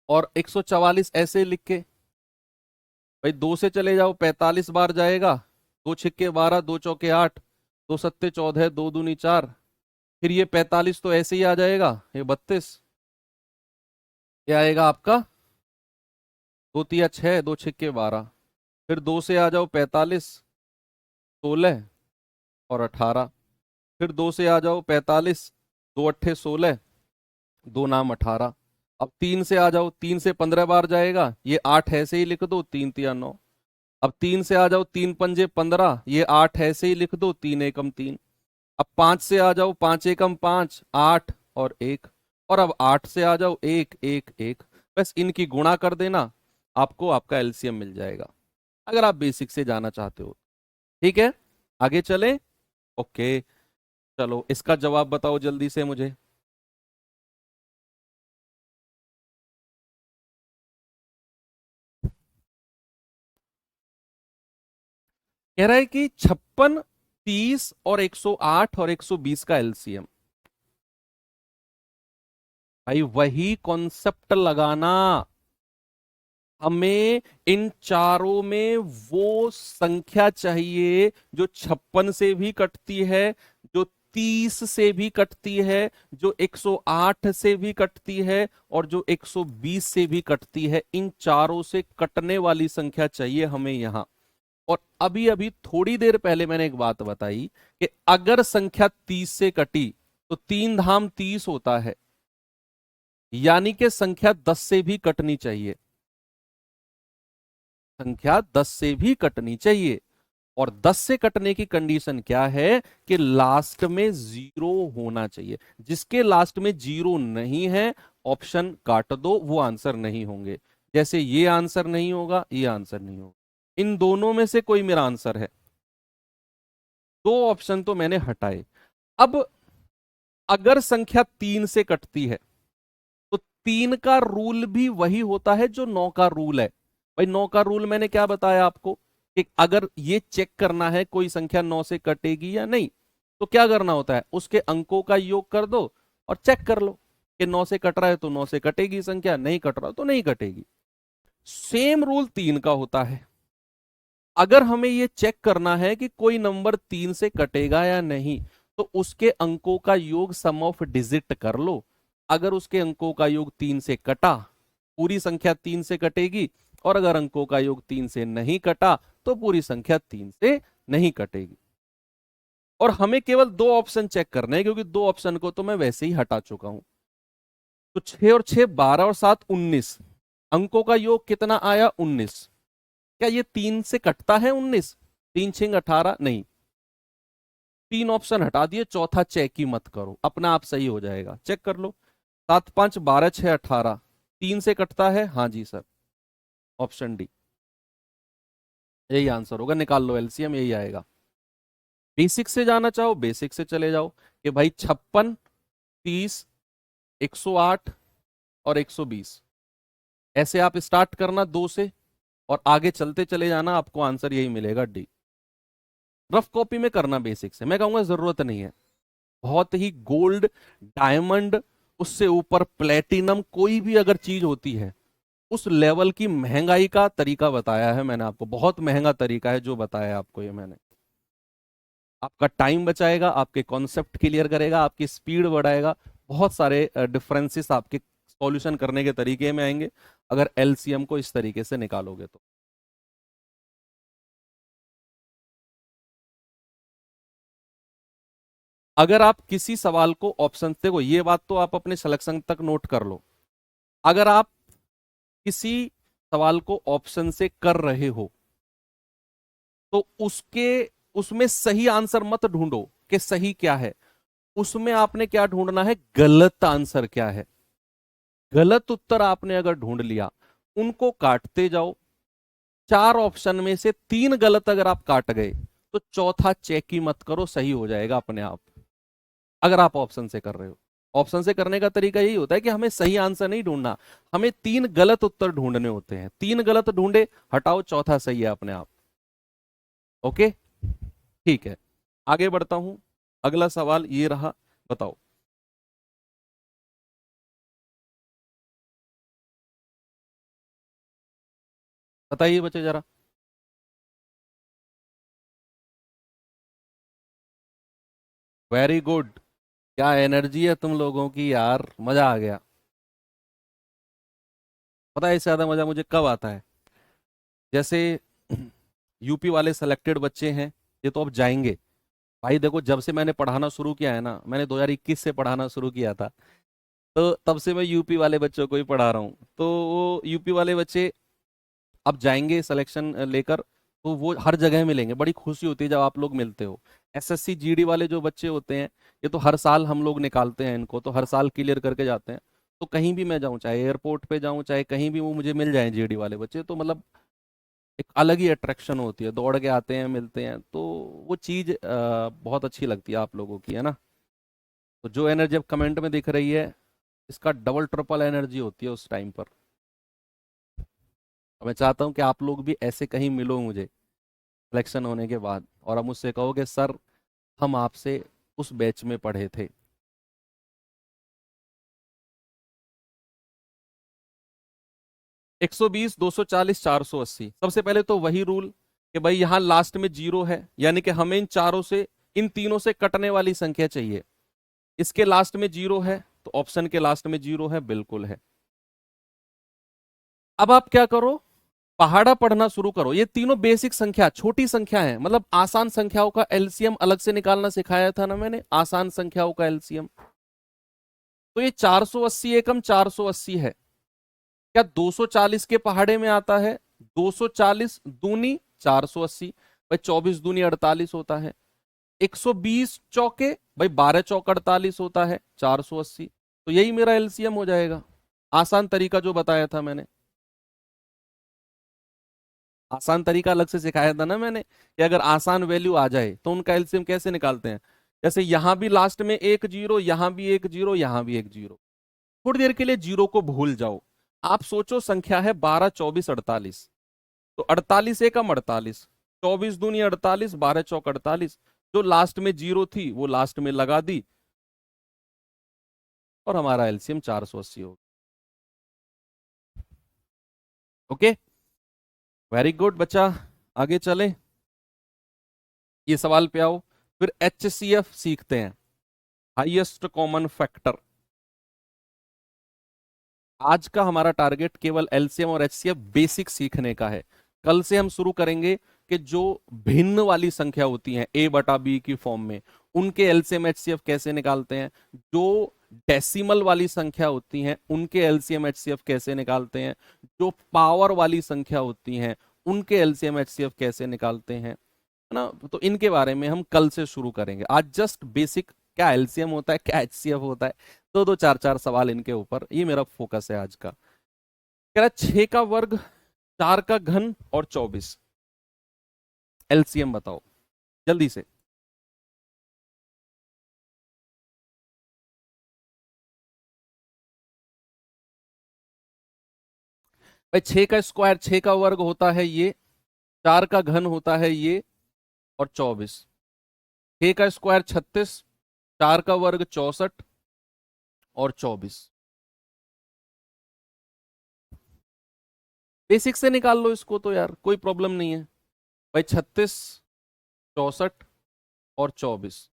और 144 ऐसे लिख के। भाई 2 से चले जाओ, 45 बार जाएगा, 2 छिक्के 12, 2 चौके 8, 2 सत्ते 14, 2 दूनी 4, फिर ये 45 तो ऐसे ही आ जाएगा, ये 32, ये आएगा आपका 2 तिया 6, 2 छिक्के 12, फिर 2 से आ जाओ 45, 16 और 18, फिर 2 से आ जाओ 45, 2 अट्ठे 16, 2 नाम 18। अब 3 से आ जाओ, 3 से 15 बार जाएगा, ये 8 ऐसे ही लिख दो, 3 तिया 9। अब 3 से आ जाओ, 3 पंजे 15, ये 8 ऐसे ही लिख दो, 3 एकम 3। अब 5 से आ जाओ, 5 एकम 5, 8 और 1। और अब 8 से आ जाओ, 1 1 1। बस इनकी गुणा कर देना, आपको आपका एलसीएम मिल जाएगा, अगर आप बेसिक से जाना चाहते हो। ठीक है, आगे चलें। ओके, चलो इसका जवाब बताओ जल्दी से मुझे। कह रहा है कि 56, 30 और 108 और 120 का एलसीएम। भाई वही कॉन्सेप्ट लगाना, हमें इन चारों में वो संख्या चाहिए जो 56 से भी कटती है, जो 30 से भी कटती है, जो 108 से भी कटती है और जो 120 से भी कटती है। इन चारों से कटने वाली संख्या चाहिए हमें यहां। और अभी अभी थोड़ी देर पहले मैंने एक बात बताई कि अगर संख्या 30 से कटी तो 3 धाम 30 होता है, यानी कि संख्या 10 से भी कटनी चाहिए, संख्या 10 से भी कटनी चाहिए। और 10 से कटने की कंडीशन क्या है कि लास्ट में जीरो होना चाहिए। जिसके लास्ट में जीरो नहीं है, ऑप्शन काट दो, वो आंसर नहीं होंगे। जैसे ये आंसर नहीं होगा, ये आंसर नहीं होगा, इन दोनों में से कोई मेरा आंसर है। दो ऑप्शन तो मैंने हटाए। अब अगर संख्या 3 से कटती है तो 3 का रूल भी वही होता है जो 9 का रूल है। भाई 9 का रूल मैंने क्या बताया आपको कि अगर ये चेक करना है कोई संख्या 9 से कटेगी या नहीं, तो क्या करना होता है, उसके अंकों का योग कर दो और चेक कर लो कि 9 से कट रहा है तो 9 से कटेगी संख्या, नहीं कट रहा तो नहीं कटेगी। सेम रूल 3 का होता है। अगर हमें ये चेक करना है कि कोई नंबर 3 से कटेगा या नहीं, तो उसके अंकों का योग सम ऑफ डिजिट कर लो। अगर उसके अंकों का योग 3 से कटा, पूरी संख्या 3 से कटेगी, और अगर अंकों का योग 3 से नहीं कटा तो पूरी संख्या 3 से नहीं कटेगी। और हमें केवल दो ऑप्शन चेक करने हैं, क्योंकि दो ऑप्शन को तो मैं वैसे ही हटा चुका हूं। तो 6 और 6 12 और 7 19, अंकों का योग कितना आया 19। क्या ये 3 से कटता है 19? 3 छिंग 18 नहीं। 3 ऑप्शन हटा दिए, चौथा चेक ही मत करो, अपना आप सही हो जाएगा, चेक कर लो। 7 5 12 6 18, 3 से कटता है, हाँ जी सर, ऑप्शन डी यही आंसर होगा। निकाल लो एलसीएम, यही आएगा। बेसिक से जाना चाहो बेसिक से चले जाओ कि भाई 56, 30, 108 और 120, ऐसे आप स्टार्ट करना 2 से और आगे चलते चले जाना, आपको आंसर यही मिलेगा, डी। रफ कॉपी में करना बेसिक से, मैं कहूंगा जरूरत नहीं है। बहुत ही गोल्ड, डायमंड, उससे ऊपर प्लेटिनम, कोई भी अगर चीज होती है उस लेवल की महंगाई का तरीका बताया है मैंने आपको। बहुत महंगा तरीका है जो बताया है आपको ये मैंने। आपका टाइम बचाएगा, आपके कॉन्सेप्ट क्लियर करेगा, आपकी स्पीड बढ़ाएगा, बहुत सारे डिफरेंसेस आपके सॉल्यूशन करने के तरीके में आएंगे अगर एलसीएम को इस तरीके से निकालोगे तो। अगर आप किसी सवाल को ऑप्शन, देखो ये बात तो आप अपने सिलेक्शन तक नोट कर लो, अगर आप किसी सवाल को ऑप्शन से कर रहे हो तो उसके उसमें सही आंसर मत ढूंढो कि सही क्या है, उसमें आपने क्या ढूंढना है, गलत आंसर क्या है। गलत उत्तर आपने अगर ढूंढ लिया, उनको काटते जाओ। 4 ऑप्शन में से 3 गलत अगर आप काट गए तो चौथा चेक ही मत करो, सही हो जाएगा अपने आप, अगर आप ऑप्शन से कर रहे हो। ऑप्शन से करने का तरीका यही होता है कि हमें सही आंसर नहीं ढूंढना, हमें 3 गलत उत्तर ढूंढने होते हैं। 3 गलत ढूंढे, हटाओ, चौथा सही है अपने आप। ओके, ठीक है, आगे बढ़ता हूं। अगला सवाल ये रहा, बताओ बताइए बच्चे जरा। Very good. क्या एनर्जी है तुम लोगों की यार, मजा आ गया। पता है इससे ज्यादा मजा मुझे कब आता है? जैसे यूपी वाले सिलेक्टेड बच्चे हैं, ये तो अब जाएंगे। भाई देखो, जब से मैंने पढ़ाना शुरू किया है ना, मैंने 2021 से पढ़ाना शुरू किया था, तो तब से मैं यूपी वाले बच्चों को ही पढ़ा रहा हूँ। तो वो यूपी वाले बच्चे अब जाएंगे सिलेक्शन लेकर, तो वो हर जगह मिलेंगे। बड़ी खुशी होती है जब आप लोग मिलते हो। एसएससी जीडी वाले जो बच्चे होते हैं, ये तो हर साल हम लोग निकालते हैं इनको, तो हर साल क्लियर करके जाते हैं। तो कहीं भी मैं जाऊं, चाहे एयरपोर्ट पे जाऊं, चाहे कहीं भी, वो मुझे मिल जाए जीडी वाले बच्चे, तो मतलब एक अलग ही अट्रैक्शन होती है। दौड़ के आते हैं, मिलते हैं, तो वो चीज़ बहुत अच्छी लगती है आप लोगों की, है ना। तो जो एनर्जी अब कमेंट में दिख रही है, इसका डबल ट्रिपल एनर्जी होती है उस टाइम पर। और मैं चाहता हूँ कि आप लोग भी ऐसे कहीं मिलो मुझे सिलेक्शन होने के बाद, और अब मुझसे कहोगे सर हम आपसे उस बैच में पढ़े थे। 120, 240, 480, सबसे पहले तो वही रूल कि भाई यहाँ लास्ट में जीरो है, यानी कि हमें इन चारों से, इन तीनों से कटने वाली संख्या चाहिए। इसके लास्ट में जीरो है, तो ऑप्शन के लास्ट में जीरो है, बिल्कुल है। अब आप क्या करो, पहाड़ा पढ़ना शुरू करो। ये तीनों बेसिक संख्या, छोटी संख्या है, मतलब आसान संख्याओं का एलसीएम अलग से निकालना सिखाया था ना मैंने, आसान संख्याओं का एलसीएम। तो ये 480 एकम 480 है। क्या 240 के पहाड़े में आता है? 240 दूनी 480, भाई 24 दूनी 48 होता है। 120 चौके, भाई 12 चौक 48 होता है, 480। तो यही मेरा एलसीएम हो जाएगा। आसान तरीका जो बताया था मैंने, आसान तरीका अलग से सिखाया था ना मैंने, कि अगर आसान वैल्यू आ जाए तो उनका एलसीएम कैसे निकालते हैं। जैसे यहां भी लास्ट में एक जीरो, यहां भी एक जीरो, यहां भी एक जीरो। थोड़ी देर के लिए जीरो को भूल जाओ। आप सोचो संख्या है 12, 24, 48। तो 48 एकम 48, 24 दूनी 48, 12 चौक 48। जो लास्ट में जीरो थी वो लास्ट में लगा दी, और हमारा एलसीएम 480 हो गया। ओके, वेरी गुड बच्चा। आगे चले, ये सवाल पे आओ। फिर एचसीएफ सीखते हैं, हाईएस्ट कॉमन फैक्टर। आज का हमारा टारगेट केवल एलसीएम और एचसीएफ बेसिक सीखने का है। कल से हम शुरू करेंगे कि जो भिन्न वाली संख्या होती हैं ए बटा बी की फॉर्म में, उनके एलसीएम एचसीएफ कैसे निकालते हैं। जो डेसिमल वाली संख्या होती हैं उनके एलसीएम एचसीएफ कैसे निकालते हैं। जो पावर वाली संख्या होती हैं उनके एलसीएम एचसीएफ कैसे निकालते हैं, है ना। तो इनके बारे में हम कल से शुरू करेंगे। आज जस्ट बेसिक, क्या एलसीएम होता है, क्या एचसीएफ होता है, दो दो चार चार सवाल इनके ऊपर, ये मेरा फोकस है आज का। कह रहा 6 का वर्ग, 4 का घन और 24, एलसीएम बताओ जल्दी से। भाई 6 का स्क्वायर, 6 का वर्ग होता है ये, 4 का घन होता है ये, और 24। 6 का स्क्वायर 36, 4 का वर्ग 64, और 24। बेसिक से निकाल लो इसको तो यार, कोई प्रॉब्लम नहीं है। भाई 36, 64 और 24,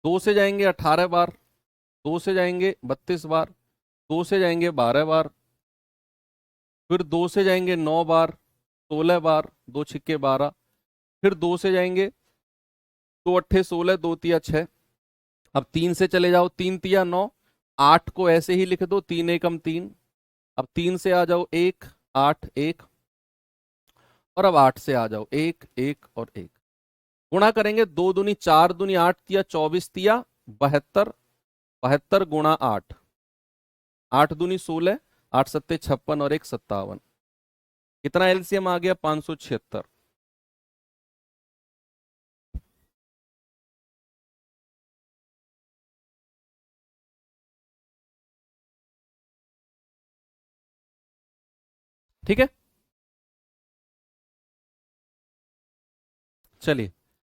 दो से जाएंगे 18 बार, दो से जाएंगे 32 बार, दो से जाएंगे 12 बार, फिर दो से जाएंगे 9 बार, 16 बार, दो छिक्के 12, फिर दो से जाएंगे, दो अट्ठे 16, दो तिया 6। अब तीन से चले जाओ, तीन तिया 9, 8 को ऐसे ही लिख दो, तीन एकम तीन। अब तीन से आ जाओ एक, 8 1, और अब 8 से आ जाओ एक, एक और एक। गुणा करेंगे, दो दूनी चार, दूनी 8 तिया 24 तिया 72, 72 गुणा 8, 8 दूनी 16, 8 सत्ते 56 और एक 57। कितना एलसीएम आ गया? 576। ठीक है, चलिए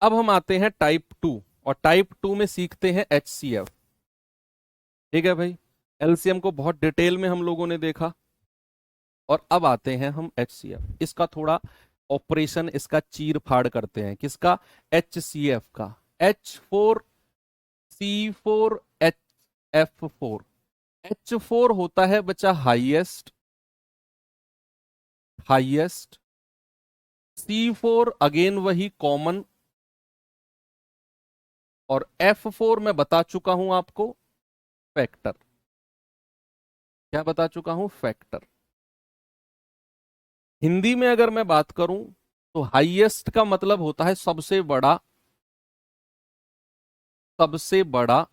अब हम आते हैं टाइप टू, और टाइप टू में सीखते हैं एचसीएफ। ठीक है भाई, एलसीएम को बहुत डिटेल में हम लोगों ने देखा, और अब आते हैं हम HCF, इसका थोड़ा ऑपरेशन, इसका चीर फाड़ करते हैं। किसका? HCF का। H4C4F4। H4 होता है बच्चा हाईएस्ट, हाईएस्ट। C4 अगेन वही कॉमन, और F4 मैं बता चुका हूं आपको, फैक्टर। क्या बता चुका हूं? फैक्टर। हिंदी में अगर मैं बात करूं तो हाईएस्ट का मतलब होता है सबसे बड़ा, सबसे बड़ा।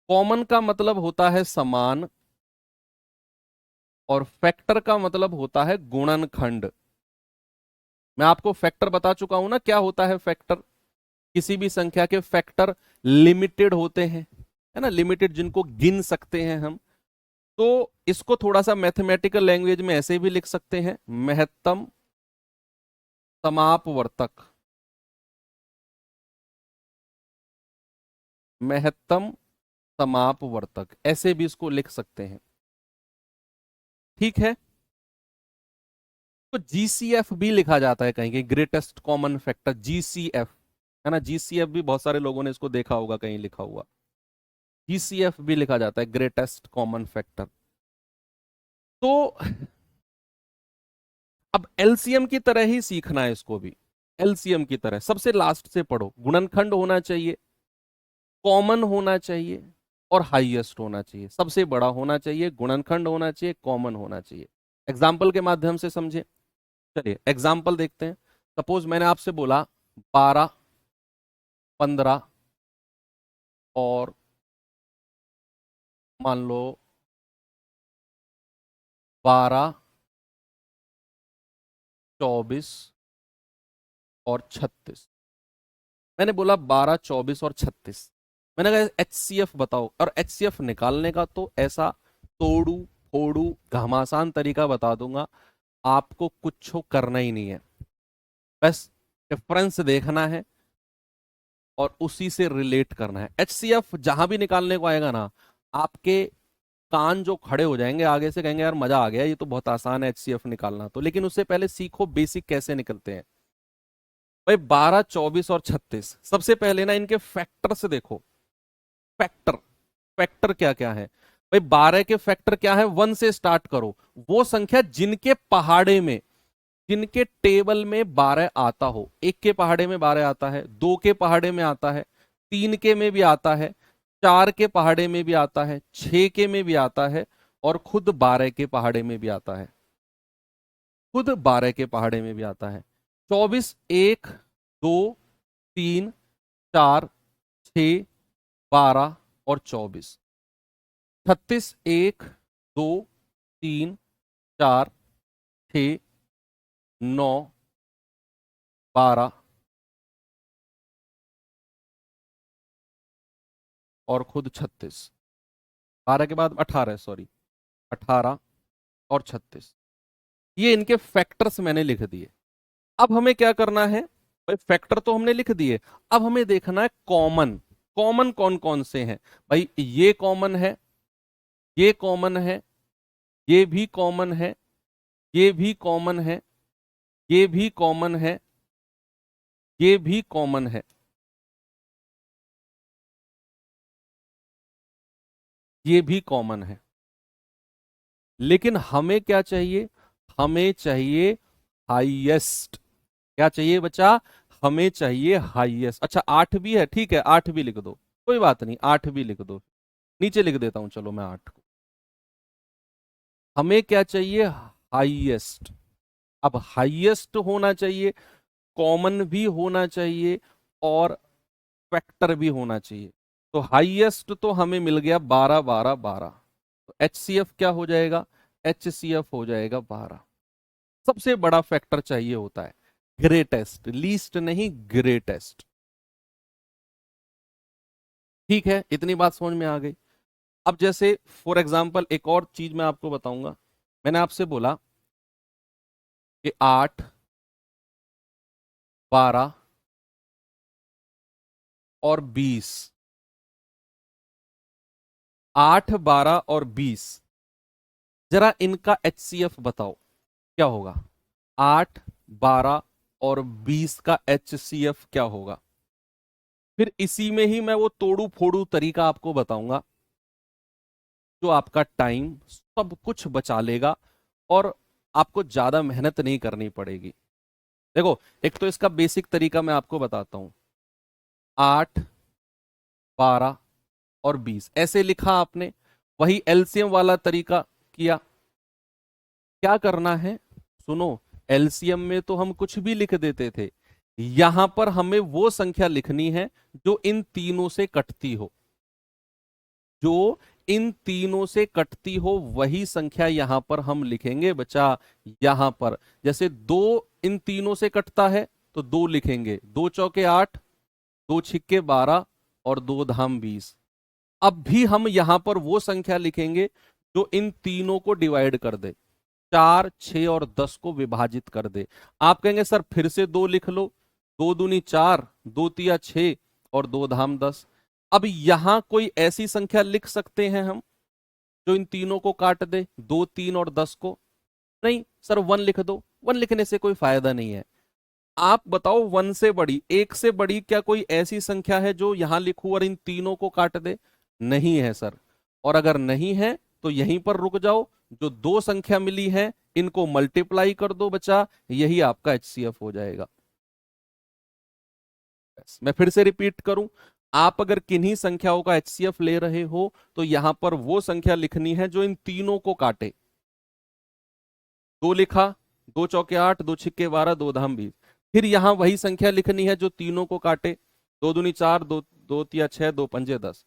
कॉमन का मतलब होता है समान, और फैक्टर का मतलब होता है गुणनखंड। मैं आपको फैक्टर बता चुका हूं ना, क्या होता है फैक्टर। किसी भी संख्या के फैक्टर लिमिटेड होते हैं, है ना, लिमिटेड, जिनको गिन सकते हैं हम। तो इसको थोड़ा सा मैथमेटिकल लैंग्वेज में ऐसे भी लिख सकते हैं, महत्तम समापवर्तक। महत्तम समापवर्तक, ऐसे भी इसको लिख सकते हैं। ठीक है। तो GCF भी लिखा जाता है कहीं कहीं, ग्रेटेस्ट कॉमन फैक्टर, GCF, है ना। GCF भी बहुत सारे लोगों ने इसको देखा होगा कहीं लिखा हुआ। GCF भी लिखा जाता है, ग्रेटेस्ट कॉमन फैक्टर। तो अब एलसीएम की तरह ही सीखना है इसको भी। एलसीएम की तरह सबसे लास्ट से पढ़ो। गुणनखंड होना चाहिए, कॉमन होना चाहिए, और हाईएस्ट होना चाहिए। सबसे बड़ा होना चाहिए, गुणनखंड होना चाहिए, कॉमन होना चाहिए। एग्जाम्पल के माध्यम से समझे। चलिए एग्जाम्पल देखते हैं। सपोज मैंने आपसे बोला 12, 15 और मान लो 12, 24 और 36। मैंने बोला 12, 24 और 36। मैंने कहा HCF बताओ, और HCF निकालने का तो ऐसा तोड़ू फोड़ू घमासान तरीका बता दूंगा, आपको कुछ करना ही नहीं है। बस डिफरेंस देखना है और उसी से रिलेट करना है। HCF जहां भी निकालने को आएगा ना, आपके कान जो खड़े हो जाएंगे आगे से, कहेंगे यार मजा आ गया, ये तो बहुत आसान है HCF निकालना। तो लेकिन उससे पहले सीखो बेसिक कैसे निकलते हैं। भाई 12, 24 और 36, सबसे पहले ना इनके फैक्टर से देखो। फैक्टर, फैक्टर क्या क्या है भाई? 12 के फैक्टर क्या है? 1 से स्टार्ट करो। वो संख्या जिनके पहाड़े में, जिनके टेबल में 12 आता हो। एक के पहाड़े में 12 आता है, दो के पहाड़े में आता है, तीन के में भी आता है, चार के पहाड़े में भी आता है, 6 के में भी आता है, और खुद 12 के पहाड़े में भी आता है। खुद 12 के पहाड़े में भी आता है। 24, 1, 2, 3, 4, 6, 12 और 24। 36, 1, 2, 3, 4, 6, 9, 12 और खुद 36। 12 के बाद 18, सॉरी, 18 और 36। ये इनके फैक्टर्स मैंने लिख दिए। अब हमें क्या करना है भाई? फैक्टर तो हमने लिख दिए, अब हमें देखना है कॉमन। कॉमन कौन कौन से हैं भाई? ये कॉमन है, ये कॉमन है, ये भी कॉमन है, ये भी कॉमन है, ये भी कॉमन है, ये भी कॉमन है, ये भी कॉमन है। लेकिन हमें क्या चाहिए? हमें चाहिए हाईएस्ट। क्या चाहिए बच्चा? हमें चाहिए हाईएस्ट। अच्छा 8 भी है, ठीक है 8 भी लिख दो, कोई बात नहीं, 8 भी लिख दो। नीचे लिख देता हूं चलो मैं 8 को। हमें क्या चाहिए? हाईएस्ट। अब हाईएस्ट होना चाहिए, कॉमन भी होना चाहिए, और फैक्टर भी होना चाहिए। तो हाईएस्ट तो हमें मिल गया 12, 12, 12। तो HCF क्या हो जाएगा? HCF हो जाएगा 12। सबसे बड़ा फैक्टर चाहिए होता है, ग्रेटेस्ट, लीस्ट नहीं, ग्रेटेस्ट। ठीक है, इतनी बात समझ में आ गई। अब जैसे फॉर एग्जाम्पल एक और चीज मैं आपको बताऊंगा। मैंने आपसे बोला कि 8, 12 और 20। 8, 12 और 20 जरा इनका HCF बताओ क्या होगा। 8, 12 और 20 का HCF क्या होगा। फिर इसी में ही मैं वो तोड़ू फोड़ू तरीका आपको बताऊंगा जो आपका टाइम सब कुछ बचा लेगा और आपको ज्यादा मेहनत नहीं करनी पड़ेगी। देखो, एक तो इसका बेसिक तरीका मैं आपको बताता हूं। 8, 12 और 20 ऐसे लिखा आपने, वही एलसीएम वाला तरीका किया। क्या करना है, सुनो, एलसीएम में तो हम कुछ भी लिख देते थे, यहां पर हमें वो संख्या लिखनी है जो इन तीनों से कटती हो। जो इन तीनों से कटती हो वही संख्या यहां पर हम लिखेंगे बच्चा। यहां पर जैसे 2 इन तीनों से कटता है तो 2 लिखेंगे, 2 चौके 8, 2 छिक्के 12 और 2 धाम 20। अब भी हम यहां पर वो संख्या लिखेंगे जो इन तीनों को डिवाइड कर दे, 4, 6 और 10 को विभाजित कर दे। आप कहेंगे सर फिर से 2 लिख लो, 2 दूनी 4, 2 तिया 6 और 2 धाम 10। अब यहां कोई ऐसी संख्या लिख सकते हैं हम जो इन तीनों को काट दे, 2, 3 और 10 को। नहीं सर 1 लिख दो, 1 लिखने से कोई फायदा नहीं है। आप बताओ 1 से बड़ी, 1 से बड़ी क्या कोई ऐसी संख्या है जो यहां लिखूं और इन तीनों को काट दे। नहीं है सर। और अगर नहीं है तो यहीं पर रुक जाओ, जो 2 संख्या मिली है इनको मल्टीप्लाई कर दो बच्चा, यही आपका HCF हो जाएगा। मैं फिर से रिपीट करूं, आप अगर किन्हीं संख्याओं का HCF ले रहे हो तो यहां पर वो संख्या लिखनी है जो इन तीनों को काटे। 2 लिखा, 2 चौके 8, 2 छिक्के 12, 2 धाम 20। फिर यहां वही संख्या लिखनी है जो तीनों को काटे, 2 दूनी 4, 2 तिया 6, 2 पंजे 10।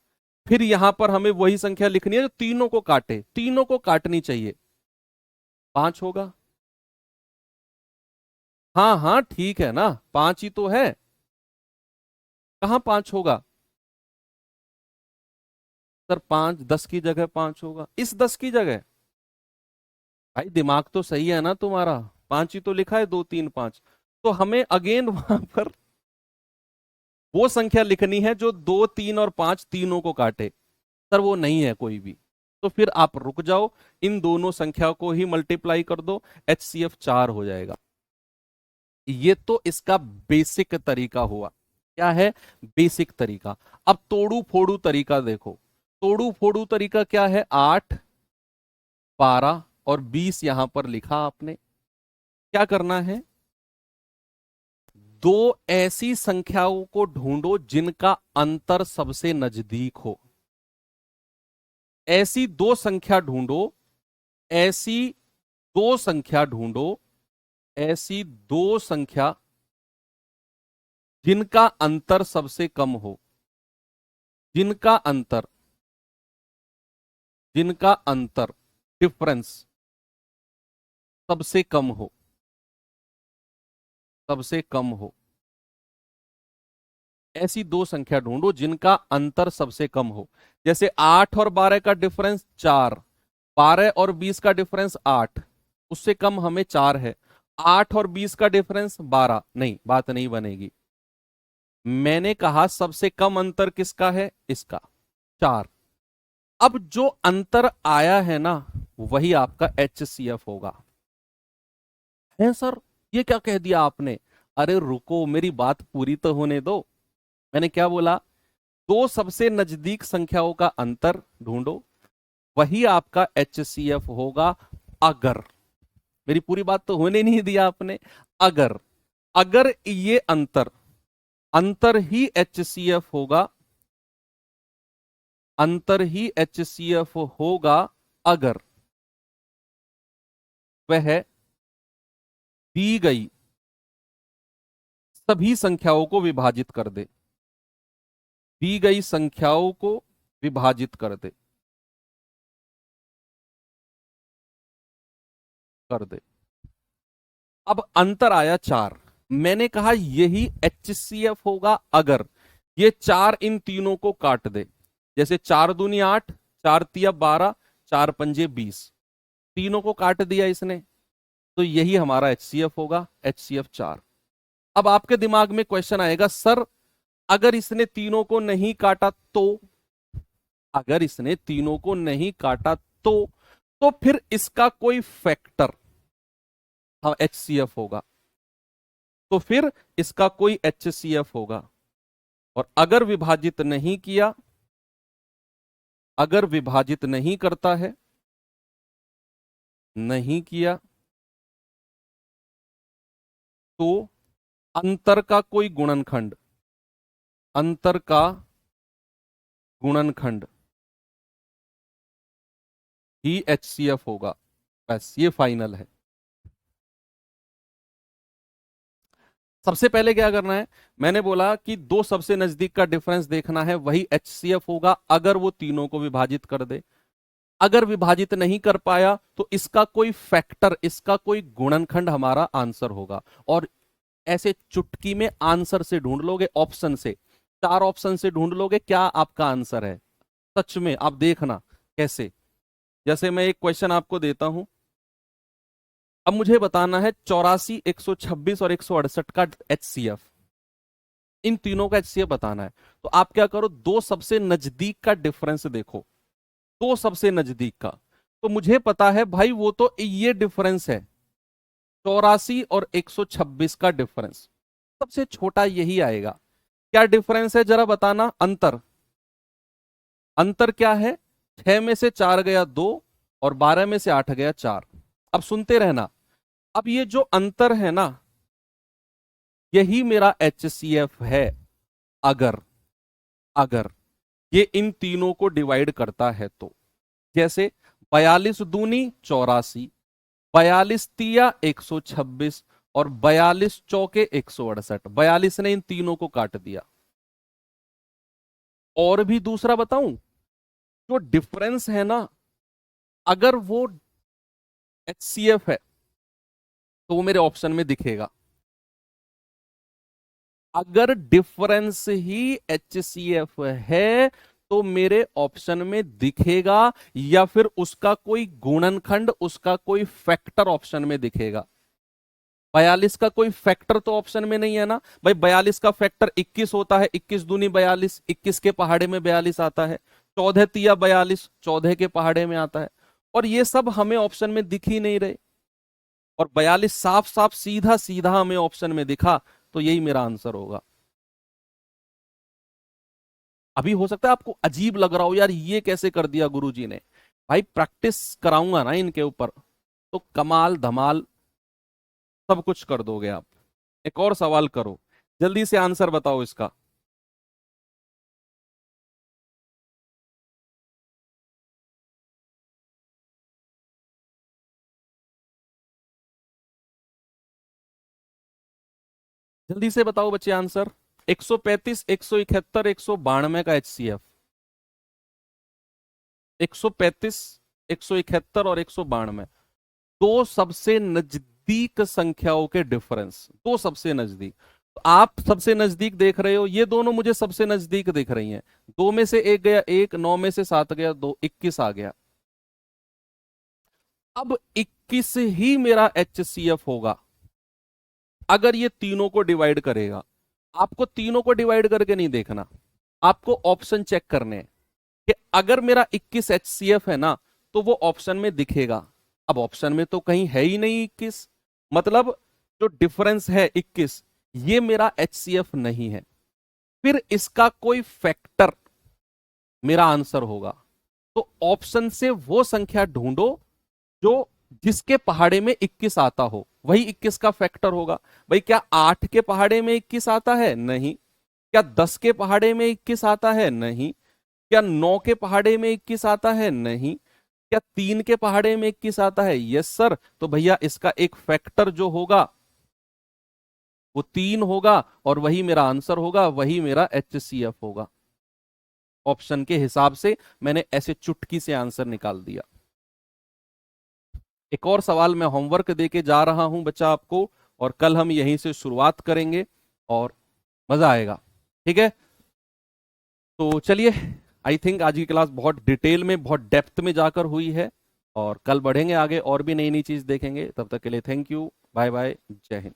फिर यहां पर हमें वही संख्या लिखनी है जो तीनों को काटे, तीनों को काटनी चाहिए, 5 होगा। हाँ हाँ ठीक है ना, 5 ही तो है। कहां 5 होगा सर, 5 10 की जगह 5 होगा, इस 10 की जगह। भाई दिमाग तो सही है ना तुम्हारा, 5 ही तो लिखा है, 2 3 5। तो हमें अगेन वहां पर वो संख्या लिखनी है जो 2 3 और 5 तीनों को काटे। सर वो नहीं है कोई भी, तो फिर आप रुक जाओ, इन दोनों संख्या को ही मल्टीप्लाई कर दो, HCF 4 हो जाएगा। ये तो इसका बेसिक तरीका हुआ। क्या है बेसिक तरीका। अब तोड़ू फोड़ू तरीका देखो। तोड़ू फोड़ू तरीका क्या है, 8, 12 और 20 यहां पर लिखा आपने। क्या करना है, 2 ऐसी संख्याओं को ढूंढो जिनका अंतर सबसे नजदीक हो। ऐसी 2 संख्या ढूंढो, ऐसी 2 संख्या ढूंढो, ऐसी 2 संख्या जिनका अंतर सबसे कम हो। जिनका अंतर, जिनका अंतर डिफरेंस सबसे कम हो, सबसे कम हो। ऐसी 2 संख्या ढूंढो जिनका अंतर सबसे कम हो। जैसे 8 और 12 का डिफरेंस 4, 12 और 20 का डिफरेंस 8, उससे कम हमें 4 है। 8 और 20 का डिफरेंस 12, नहीं बात नहीं बनेगी। मैंने कहा सबसे कम अंतर किसका है, इसका, 4। अब जो अंतर आया है ना वही आपका HCF होगा। है सर, ये क्या कह दिया आपने। अरे रुको, मेरी बात पूरी तो होने दो। मैंने क्या बोला, 2 सबसे नजदीक संख्याओं का अंतर ढूंढो, वही आपका HCF होगा। अगर, मेरी पूरी बात तो होने नहीं दिया आपने। अगर, अगर ये अंतर, अंतर ही HCF होगा, अंतर ही HCF होगा अगर वह दी गई सभी संख्याओं को विभाजित कर दे, दी गई संख्याओं को विभाजित कर दे, कर दे। अब अंतर आया 4, मैंने कहा यही HCF होगा अगर ये 4 इन तीनों को काट दे। जैसे 4 दूनी 8, 4 तिया 12, 4 पंजे 20, तीनों को काट दिया इसने, तो यही हमारा HCF होगा, HCF 4। अब आपके दिमाग में क्वेश्चन आएगा, सर अगर इसने तीनों को नहीं काटा तो, अगर इसने तीनों को नहीं काटा तो तो फिर इसका कोई फैक्टर, हाँ HCF होगा, तो फिर इसका कोई HCF होगा। और अगर विभाजित नहीं किया, अगर विभाजित नहीं करता है, नहीं किया, तो अंतर का कोई गुणनखंड, अंतर का गुणनखंड ही HCF होगा। बस ये फाइनल है। सबसे पहले क्या करना है, मैंने बोला कि दो सबसे नजदीक का डिफरेंस देखना है, वही HCF होगा अगर वो तीनों को विभाजित कर दे। अगर विभाजित नहीं कर पाया तो इसका कोई फैक्टर, इसका कोई गुणनखंड हमारा आंसर होगा। और ऐसे चुटकी में आंसर से ढूंढ लोगे, ऑप्शन से, 4 ऑप्शन से ढूंढ लोगे क्या आपका आंसर है। सच में आप देखना कैसे। जैसे मैं एक क्वेश्चन आपको देता हूं, अब मुझे बताना है 84, 126 और 168 का HCF, इन तीनों का HCF बताना है। तो आप क्या करो, दो सबसे नजदीक का डिफरेंस देखो, दो सबसे नजदीक का। तो मुझे पता है भाई वो तो ये डिफरेंस है, 84 और 126 का डिफरेंस, सबसे छोटा यही आएगा। क्या डिफरेंस है जरा बताना, अंतर, अंतर क्या है, 6 में से 4 गया 2 और 12 में से 8 गया 4। अब सुनते रहना, अब ये जो अंतर है ना, यही मेरा HCF है। अगर, अगर ये इन तीनों को डिवाइड करता है तो, जैसे 42 दूनी 84, 42 तिया 126 और 42 चौके 168, 42 ने इन तीनों को काट दिया। और भी दूसरा बताऊं, जो डिफरेंस है ना, अगर वो HCF है तो वो मेरे ऑप्शन में दिखेगा। अगर डिफरेंस ही HCF है तो मेरे ऑप्शन में दिखेगा, या फिर उसका कोई गुणनखंड, उसका कोई फैक्टर ऑप्शन में दिखेगा। 42 का कोई फैक्टर तो ऑप्शन में नहीं है ना भाई, 42 का फैक्टर 21 होता है, 21 दूनी 42, 21 के पहाड़े में 42 आता है, 14 तिया 42, 14 के पहाड़े में आता है। और ये सब हमें ऑप्शन में दिख ही नहीं रहे, और 42 साफ साफ सीधा सीधा हमें ऑप्शन में दिखा, तो यही मेरा आंसर होगा। अभी हो सकता है आपको अजीब लग रहा हो, यार ये कैसे कर दिया गुरुजी ने। भाई प्रैक्टिस कराऊंगा ना इनके ऊपर, तो कमाल धमाल सब कुछ कर दोगे आप। एक और सवाल करो, जल्दी से आंसर बताओ इसका। जल्दी से बताओ बच्चे आंसर। 135, 171, 192 का HCF, 135, 171 और 192, दो सबसे नजदीक संख्याओं के डिफरेंस, दो सबसे नजदीक। तो आप सबसे नजदीक देख रहे हो, ये दोनों मुझे सबसे नजदीक दिख रही हैं। 2 में से 1 गया 1, 9 में से 7 गया 2, 21 आ गया। अब 21 ही मेरा HCF होगा अगर ये तीनों को डिवाइड करेगा। आपको तीनों को डिवाइड करके नहीं देखना, आपको ऑप्शन चेक करने हैं कि अगर मेरा 21 HCF है ना, तो वो ऑप्शन में दिखेगा। अब ऑप्शन में तो कहीं है ही नहीं 21, मतलब जो डिफरेंस है 21, ये मेरा HCF नहीं है। फिर इसका कोई फैक्टर मेरा आंसर होगा। तो ऑप्शन से वो संख्या ढूंढो जो, जिसके पहाड़े में 21 आता हो, वही 21 का फैक्टर होगा। भाई क्या 8 के पहाड़े में 21 आता है? नहीं। क्या 10 के पहाड़े में 21 आता है? नहीं। क्या 9 के पहाड़े में 21 आता है? नहीं। क्या 3 के पहाड़े में 21 आता है? Yes sir. तो भैया इसका एक फैक्टर जो होगा वो 3 होगा, और वही मेरा आंसर होगा, वही मेरा HCF होगा। ऑप्शन के हिसाब से मैंने ऐसे चुटकी से आंसर निकाल दिया। एक और सवाल मैं होमवर्क देके जा रहा हूं बच्चा आपको, और कल हम यहीं से शुरुआत करेंगे और मजा आएगा। ठीक है, तो चलिए, आई थिंक आज की क्लास बहुत डिटेल में, बहुत डेप्थ में जाकर हुई है, और कल बढ़ेंगे आगे और भी नई नई चीज देखेंगे। तब तक के लिए थैंक यू, बाय बाय, जय हिंद।